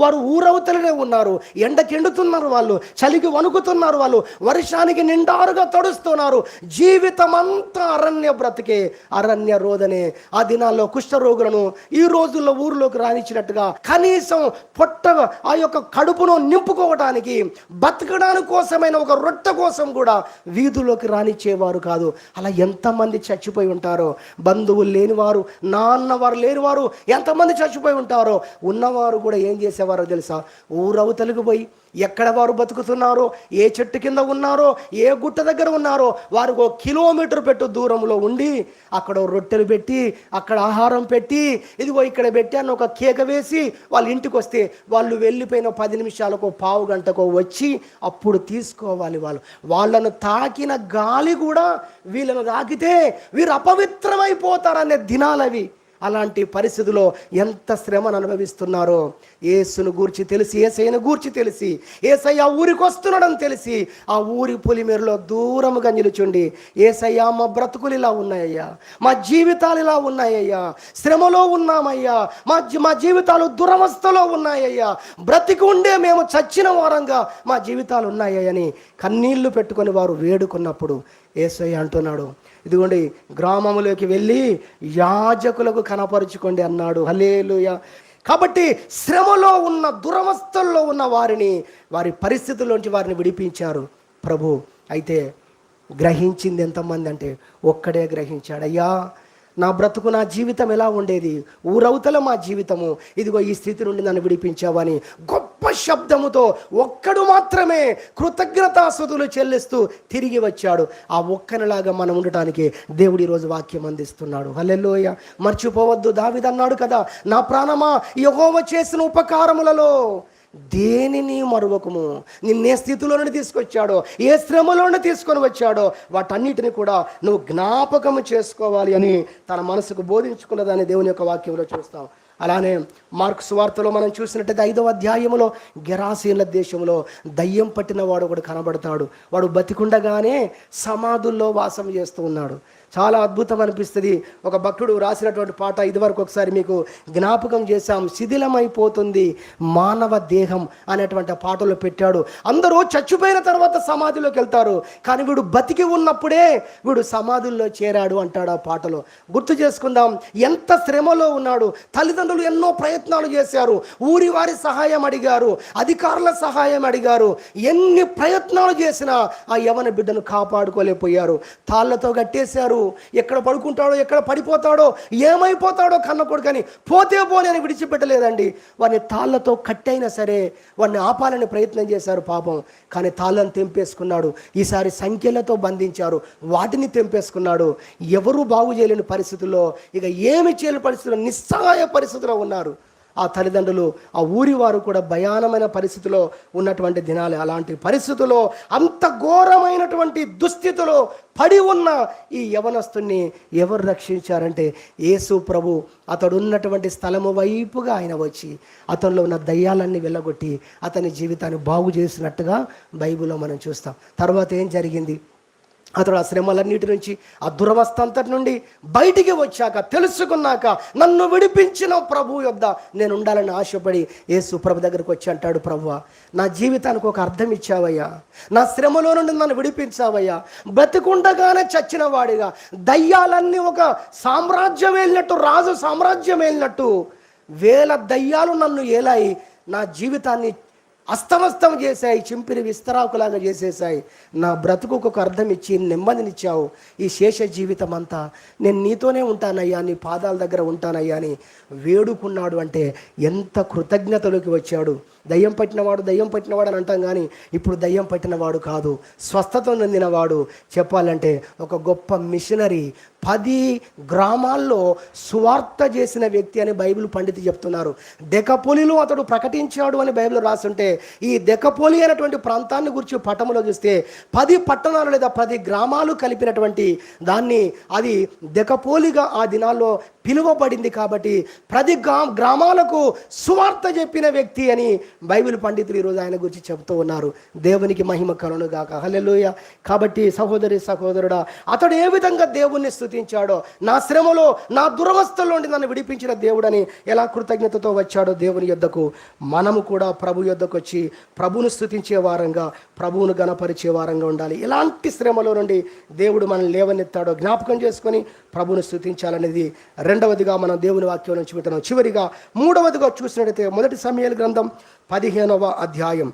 వారు ఊరవతలనే ఉన్నారు, ఎండకి ఎండుతున్నారు, వాళ్ళు చలికి వణుకుతున్నారు, వాళ్ళు వర్షానికి నిండారుగా తడుస్తున్నారు. జీవితం అంతా అరణ్య బ్రతికే, అరణ్య రోదనే. ఆ దినాల్లో కుష్ఠరోగులను ఈ రోజుల్లో ఊరిలోకి రానిచ్చినట్టుగా కనీసం పొట్ట ఆ యొక్క కడుపును నింపుకోవడానికి, బతకడానికి కోసమైన ఒక రొట్టె కోసం కూడా వీధుల్లోకి రానిచ్చేవారు కాదు. అలా ఎంతమంది చచ్చిపోయి ఉంటారో, బంధువులు లేనివారు, నాన్నవారు లేనివారు ఎంతమంది చచ్చిపోయి ఉంటారో. ఉన్నవారు కూడా ఏం చేసేవారో తెలుసా? ఊరవతలకు పోయి ఎక్కడ వారు బతుకుతున్నారో, ఏ చెట్టు కింద ఉన్నారో, ఏ గుట్ట దగ్గర ఉన్నారో, వారు 1 కిలోమీటర్ పెట్టు దూరంలో ఉండి అక్కడ రొట్టెలు పెట్టి, అక్కడ ఆహారం పెట్టి, ఇదిగో ఇక్కడ పెట్టి అని ఒక కేక వేసి వాళ్ళ ఇంటికి వస్తే వాళ్ళు వెళ్ళిపోయిన 10 నిమిషాలకో పావు గంటకో వచ్చి అప్పుడు తీసుకోవాలి. వాళ్ళను తాకిన గాలి కూడా వీళ్ళను తాకితే వీరు అపవిత్రమైపోతారనే దినాలవి. అలాంటి పరిస్థితుల్లో ఎంత శ్రమను అనుభవిస్తున్నారో యేసును గూర్చి తెలిసి, యేసయ్యను గూర్చి తెలిసి, యేసయ్య ఊరికి వస్తున్నాడని తెలిసి ఆ ఊరి పొలిమేరలో దూరముగా నిలుచుండి, యేసయ్య మా బ్రతుకులు ఇలా ఉన్నాయ్యా, మా జీవితాలు ఇలా ఉన్నాయ్యా, శ్రమలో ఉన్నామయ్యా, మా జీవితాలు దురవస్థలో ఉన్నాయ్యా, బ్రతికి ఉండే మేము చచ్చిన వారంగా మా జీవితాలు ఉన్నాయని కన్నీళ్లు పెట్టుకొని వారు వేడుకున్నప్పుడు యేసయ్య అంటున్నాడు, ఇదిగోండి గ్రామంలోకి వెళ్ళి యాజకులకు కనపరుచుకోండి అన్నాడు. హల్లెలూయా. కాబట్టి శ్రమలో ఉన్న, దురవస్థల్లో ఉన్న వారిని, వారి పరిస్థితుల్లోంచి వారిని విడిపించారు ప్రభు. అయితే గ్రహించింది ఎంతమంది అంటే ఒక్కడే గ్రహించాడు. అయ్యా, నా బ్రతుకు, నా జీవితం ఎలా ఉండేది, ఊరవతల మా జీవితము, ఇదిగో ఈ స్థితి నుండి నన్ను విడిపించావని గొప్ప శబ్దముతో ఒక్కడు మాత్రమే కృతజ్ఞతాస్తుతులు చెల్లిస్తూ తిరిగి వచ్చాడు. ఆ ఒక్కనిలాగా మనం ఉండటానికి దేవుడు ఈరోజు వాక్యం అందిస్తున్నాడు. హల్లెలూయా. మర్చిపోవద్దు, దావీదు అన్నాడు కదా, నా ప్రాణమా యెహోవా చేసిన ఉపకారములలో దేనిని మరువకము. నిన్నే స్థితిలో నుండి తీసుకొచ్చాడో, ఏ శ్రమలో నుండి తీసుకొని వచ్చాడో వాటన్నిటిని కూడా నువ్వు జ్ఞాపకం చేసుకోవాలి అని తన మనసుకు బోధించుకున్నదాన్ని దేవుని యొక్క వాక్యంలో చూస్తాం. అలానే మార్కు సువార్తలో మనం చూసినట్టయితే 5వ అధ్యాయంలో గెరాసీన్ల దేశంలో దయ్యం పట్టిన వాడు ఒకడు కనబడతాడు. వాడు బతికుండగానే సమాధుల్లో వాసం చేస్తూ ఉన్నాడు. చాలా అద్భుతం అనిపిస్తుంది. ఒక భక్తుడు రాసినటువంటి పాట ఇదివరకు ఒకసారి మీకు జ్ఞాపకం చేశాం. శిథిలమైపోతుంది మానవ దేహం అనేటువంటి పాటలో పెట్టాడు. అందరూ చచ్చిపోయిన తర్వాత సమాధిలోకి వెళ్తారు, కానీ వీడు బతికి ఉన్నప్పుడే వీడు సమాధుల్లో చేరాడు అంటాడు ఆ పాటలో. గుర్తు చేసుకుందాం, ఎంత శ్రమలో ఉన్నాడు. తల్లిదండ్రులు ఎన్నో ప్రయత్నాలు చేశారు, ఊరి వారి సహాయం అడిగారు, అధికారుల సహాయం అడిగారు. ఎన్ని ప్రయత్నాలు చేసినా ఆ యవన బిడ్డను కాపాడుకోలేకపోయారు. తాళ్లతో కట్టేశారు. ఎక్కడ పడుకుంటాడో, ఎక్కడ పడిపోతాడో, ఏమైపోతాడో కన్న కొడుకని పోతే పోని అని విడిచిపెట్టలేదండి. వాడిని తాళ్లతో కట్టైనా సరే వాడిని ఆపాలని ప్రయత్నం చేశారు పాపం. కానీ తాళ్ళను తెంపేసుకున్నాడు. ఈసారి సంఖ్యలతో బంధించారు, వాటిని తెంపేసుకున్నాడు. ఎవరు బాగు చేయలేని పరిస్థితుల్లో, ఇక ఏమి చేయలేని పరిస్థితుల్లో, నిస్సహాయ పరిస్థితిలో ఉన్నారు. ఆ తల్లిదండ్రులు, ఆ ఊరి వారు కూడా భయానమైన పరిస్థితిలో ఉన్నటువంటి దినాలే. అలాంటి పరిస్థితుల్లో, అంత ఘోరమైనటువంటి దుస్థితిలో పడి ఉన్న ఈ యవనస్తుని ఎవరు రక్షించారంటే యేసు ప్రభు. అతడు ఉన్నటువంటి స్థలము వైపుగా ఆయన వచ్చి అతనిలో ఉన్న దయ్యాలన్నీ వెళ్ళగొట్టి అతని జీవితాన్ని బాగు చేసినట్టుగా బైబిల్లో మనం చూస్తాం. తర్వాత ఏం జరిగింది? అతడు ఆ శ్రమలన్నిటి నుంచి, ఆ దురవస్థ అంతటి నుండి బయటికి వచ్చాక, తెలుసుకున్నాక, నన్ను విడిపించిన ప్రభు యొద్ద నేను ఉండాలని ఆశపడి యేసు ప్రభు దగ్గరికి వచ్చి అంటాడు, ప్రభువా, నా జీవితానికి ఒక అర్థం ఇచ్చావయ్యా, నా శ్రమలో నుండి నన్ను విడిపించావయ్యా. బ్రతికుండగానే చచ్చిన వాడిగా, దయ్యాలన్నీ ఒక సామ్రాజ్యం వెళ్ళినట్టు, రాజు సామ్రాజ్యం వెళ్ళినట్టు వేల దయ్యాలు నన్ను ఏలాయి నా జీవితాన్ని అస్తమస్తం చేశాయి, చింపిరి విస్తరాకులాగా చేసేసాయి. నా బ్రతుకుకు ఒక అర్థం ఇచ్చి నెమ్మదినిచ్చావు. ఈ శేష జీవితం అంతా నేను నీతోనే ఉంటానయ్యా, నీ పాదాల దగ్గర ఉంటానయ్యా అని వేడుకున్నాడు. అంటే ఎంత కృతజ్ఞతలోకి వచ్చాడు. దయ్యం పట్టినవాడు దయ్యం పట్టినవాడు అని అంటాం, కానీ ఇప్పుడు దయ్యం పట్టినవాడు కాదు, స్వస్థత నొందినవాడు. చెప్పాలంటే ఒక గొప్ప మిషనరీ, 10 గ్రామాల్లో సువార్త చేసిన వ్యక్తి అని బైబిల్ పండితులు చెప్తున్నారు. దెకపోలిలో అతడు ప్రకటించాడు అని బైబిల్ రాస్తుంటే, ఈ దెకపోలి అనేటువంటి ప్రాంతాన్ని గురించి పటములో చూస్తే 10 పట్టణాలు లేదా 10 గ్రామాలు కలిపినటువంటి దాన్ని, అది దెకపోలిగా ఆ దినాల్లో పిలువబడింది. కాబట్టి 10 గ్రామాలకు సువార్త చెప్పిన వ్యక్తి అని బైబిల్ పండితులు ఈరోజు ఆయన గురించి చెబుతూ ఉన్నారు. దేవునికి మహిమ కలుగును గాక. హల్లెలూయా. కాబట్టి సహోదరి సహోదరుడా, అతడు ఏ విధంగా దేవుణ్ణి స్తుతించాడో, నా శ్రమలో, నా దురవస్థలో నుండి నన్ను విడిపించిన దేవుడని ఎలా కృతజ్ఞతతో వచ్చాడో దేవుని యొద్దకు మనము కూడా ప్రభు యొద్దకు వచ్చి ప్రభువును స్తుతించే వారంగా, ప్రభువును గణపరిచే వారంగా ఉండాలి. ఎలాంటి శ్రమలో నుండి దేవుడు మనల్ని లేవనెత్తాడో జ్ఞాపకం చేసుకొని ప్రభువును స్తుతించాలనేది రెండవదిగా మనం దేవుని వాక్యం నుంచి వింటున్నాం. చివరిగా మూడవదిగా చూసినట్టయితే మొదటి సమూయేలు గ్రంథం 15వ అధ్యాయం.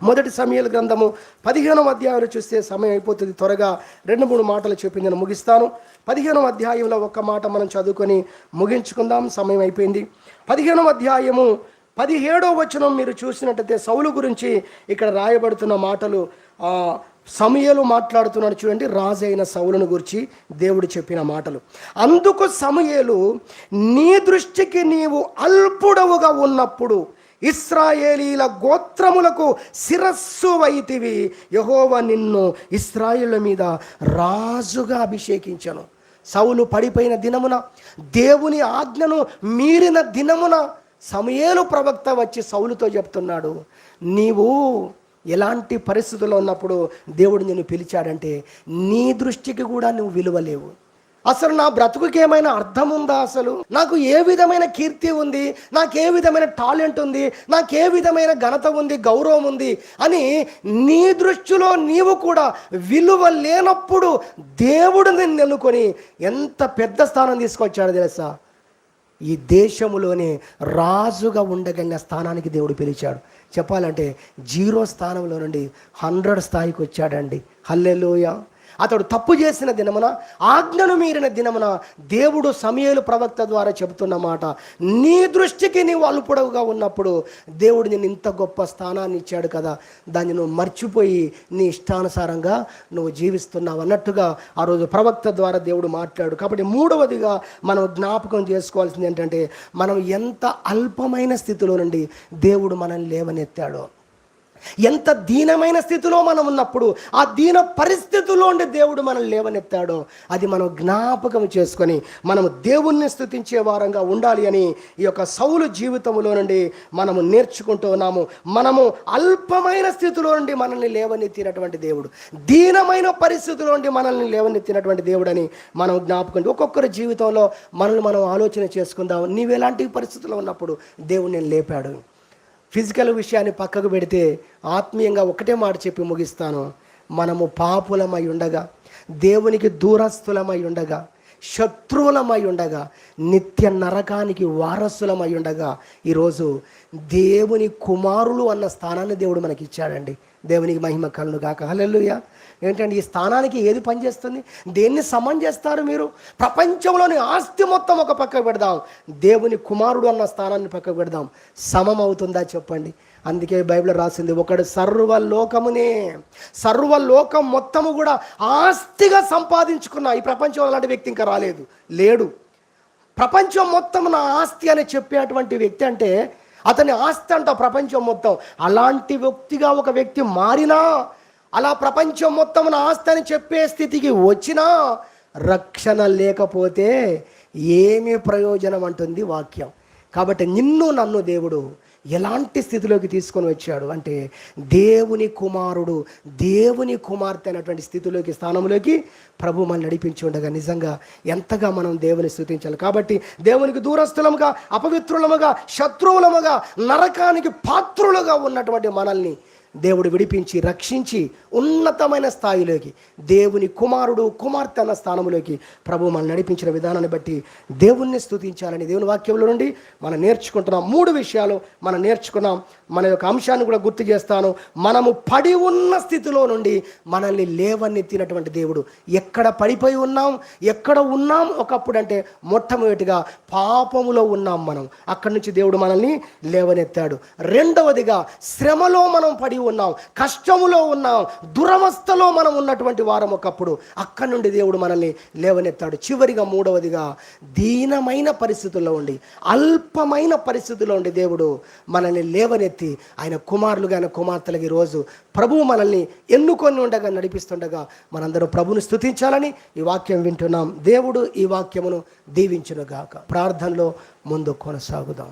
మొదటి సమూయేలు గ్రంథము 15వ అధ్యాయంలో చూస్తే సమయం అయిపోతుంది, త్వరగా 2-3 మాటలు చెప్పి నేను ముగిస్తాను. 15వ అధ్యాయంలో ఒక్క మాట మనం చదువుకొని ముగించుకుందాం, సమయం అయిపోయింది. 15వ అధ్యాయము 17వ వచనం మీరు చూసినట్టయితే సౌలు గురించి ఇక్కడ రాయబడుతున్న మాటలు. సమూయేలు మాట్లాడుతున్నాడు చూడండి, రాజు అయిన సౌలును గురించి దేవుడు చెప్పిన మాటలు. అందుకు సమూయేలు, నీ దృష్టికి నీవు అల్పుడవుగా ఉన్నప్పుడు ఇశ్రాయేలీల గోత్రములకు శిరస్సు వైతివి, యెహోవా నిన్ను ఇశ్రాయేలుల మీద రాజుగా అభిషేకించను. సౌలు పడిపోయిన దినమున, దేవుని ఆజ్ఞను మీరిన దినమున సమూయేలు ప్రవక్త వచ్చి సౌలుతో చెప్తున్నాడు, నీవు ఎలాంటి పరిస్థితుల్లో ఉన్నప్పుడు దేవుడు నిన్ను పిలిచాడంటే నీ దృష్టికి కూడా నువ్వు విలువలేవు. అసలు నా బ్రతుకుకి ఏమైనా అర్థం ఉందా? అసలు నాకు ఏ విధమైన కీర్తి ఉంది, నాకు ఏ విధమైన టాలెంట్ ఉంది, నాకు ఏ విధమైన ఘనత ఉంది, గౌరవం ఉంది అని నీ దృష్టిలో నీవు కూడా విలువ లేనప్పుడు దేవుడు నిన్ను ఎన్నుకొని ఎంత పెద్ద స్థానం తీసుకొచ్చాడో తెలుసా? ఈ దేశంలోనే రాజుగా ఉండగలిగిన స్థానానికి దేవుడు పిలిచాడు. చెప్పాలంటే 0 స్థానంలో నుండి 100 స్థాయికి వచ్చాడండి. హల్లెలూయా. అతడు తప్పు చేసిన దినమున, ఆజ్ఞను మీరిన దినమున దేవుడు సమూయేలు ప్రవక్త ద్వారా చెబుతున్న మాట, నీ దృష్టికి నీవు అల్పుడవుగా ఉన్నప్పుడు దేవుడు నేను ఇంత గొప్ప స్థానాన్ని ఇచ్చాడు కదా, దాన్ని నువ్వు మర్చిపోయి నీ ఇష్టానుసారంగా నువ్వు జీవిస్తున్నావు అన్నట్టుగా ఆ రోజు ప్రవక్త ద్వారా దేవుడు మాట్లాడు. కాబట్టి మూడవదిగా మనం జ్ఞాపకం చేసుకోవాల్సింది ఏంటంటే, మనం ఎంత అల్పమైన స్థితిలో నుండి దేవుడు మనల్ని లేవనెత్తాడో, ఎంత దీనమైన స్థితిలో మనం ఉన్నప్పుడు ఆ దీన పరిస్థితుల్లో ఉండి దేవుడు మనల్ని లేవనెత్తాడో అది మనం జ్ఞాపకం చేసుకొని మనము దేవుణ్ణి స్తుతించే వారంగా ఉండాలి అని ఈ యొక్క సౌలు జీవితంలో నుండి మనము నేర్చుకుంటూ ఉన్నాము. మనము అల్పమైన స్థితిలో నుండి మనల్ని లేవనెత్తినటువంటి దేవుడు, దీనమైన పరిస్థితుల్లో నుండి మనల్ని లేవనెత్తినటువంటి దేవుడు అని మనం జ్ఞాపకం. ఒక్కొక్కరి జీవితంలో మనల్ని మనం ఆలోచన చేసుకుందాం. నీవు ఎలాంటి పరిస్థితుల్లో ఉన్నప్పుడు దేవుడు నేను లేపాడు. ఫిజికల్ విషయాన్ని పక్కకు పెడితే ఆత్మీయంగా ఒకటే మాట చెప్పి ముగిస్తాను. మనము పాపులమై ఉండగా, దేవునికి దూరస్థులమై ఉండగా, శత్రువులమై ఉండగా, నిత్య నరకానికి వారసులమై ఉండగా ఈరోజు దేవుని కుమారులు అన్న స్థానాన్ని దేవుడు మనకి ఇచ్చాడండి. దేవునికి మహిమ కలుగును గాక. హల్లెలూయా. ఏంటంటే ఈ స్థానానికి ఏది పనిచేస్తుంది? దేన్ని సమం చేస్తారు మీరు? ప్రపంచంలోని ఆస్తి మొత్తం ఒక పక్కకు పెడదాం, దేవుని కుమారుడు అన్న స్థానాన్ని పక్కకు పెడదాం, సమం అవుతుందా చెప్పండి? అందుకే బైబిల్ రాసింది, ఒకడు సర్వలోకం మొత్తము కూడా ఆస్తిగా సంపాదించుకున్న ఈ ప్రపంచంలో అలాంటి వ్యక్తి ఇంకా లేడు. ప్రపంచం మొత్తం నా ఆస్తి అని చెప్పేటువంటి వ్యక్తి అంటే అతని ఆస్తి అంట ప్రపంచం మొత్తం. అలాంటి వ్యక్తిగా ఒక వ్యక్తి మారినా, అలా ప్రపంచం మొత్తం నా ఆస్తి అని చెప్పే స్థితికి వచ్చినా రక్షణ లేకపోతే ఏమి ప్రయోజనం అంటుంది వాక్యం. కాబట్టి నిన్ను నన్ను దేవుడు ఎలాంటి స్థితిలోకి తీసుకొని వచ్చాడు అంటే, దేవుని కుమారుడు, దేవుని కుమార్తె అనేటువంటి స్థితిలోకి, స్థానంలోకి ప్రభు మనల్ని నడిపించి ఉండగా నిజంగా ఎంతగా మనం దేవుని స్తుతించాలి. కాబట్టి దేవునికి దూరస్థులముగా, అపవిత్రులముగా, శత్రువులముగా, నరకానికి పాత్రులుగా ఉన్నటువంటి మనల్ని దేవుడు విడిపించి రక్షించి ఉన్నతమైన స్థాయిలోకి, దేవుని కుమారుడు కుమార్తె అన్న స్థానంలోకి ప్రభు మనం నడిపించిన విధానాన్ని బట్టి దేవుణ్ణి స్తుతించాలని దేవుని వాక్యంలో నుండి మనం నేర్చుకుంటున్నాం. 3 విషయాలు మనం నేర్చుకున్నాం. మన యొక్క అంశాన్ని కూడా గుర్తు చేస్తాను. మనము పడి ఉన్న స్థితిలో నుండి మనల్ని లేవనెత్తినటువంటి దేవుడు. ఎక్కడ పడిపోయి ఉన్నాం, ఎక్కడ ఉన్నాం ఒకప్పుడు అంటే మొట్టమొదటిగా పాపములో ఉన్నాం మనం, అక్కడి నుంచి దేవుడు మనల్ని లేవనెత్తాడు. రెండవదిగా శ్రమలో మనం పడి ఉన్నాం, కష్టములో ఉన్నాం, దురవస్థలో మనం ఉన్నటువంటి వారం ఒకప్పుడు, అక్కడి నుండి దేవుడు మనల్ని లేవనెత్తాడు. చివరిగా మూడవదిగా దీనమైన పరిస్థితుల్లో ఉండి, అల్పమైన పరిస్థితుల్లో ఉండి దేవుడు మనల్ని లేవనెత్తి ఆయన కుమారులుగా, ఆయన కుమార్తెలకి రోజు ప్రభువు మనల్ని ఎన్నుకొని ఉండగా, నడిపిస్తుండగా మనందరం ప్రభుని స్తుతించాలని ఈ వాక్యం వింటున్నాం. దేవుడు ఈ వాక్యమును దీవించునుగాక. ప్రార్థనలో ముందు కొనసాగుదాం.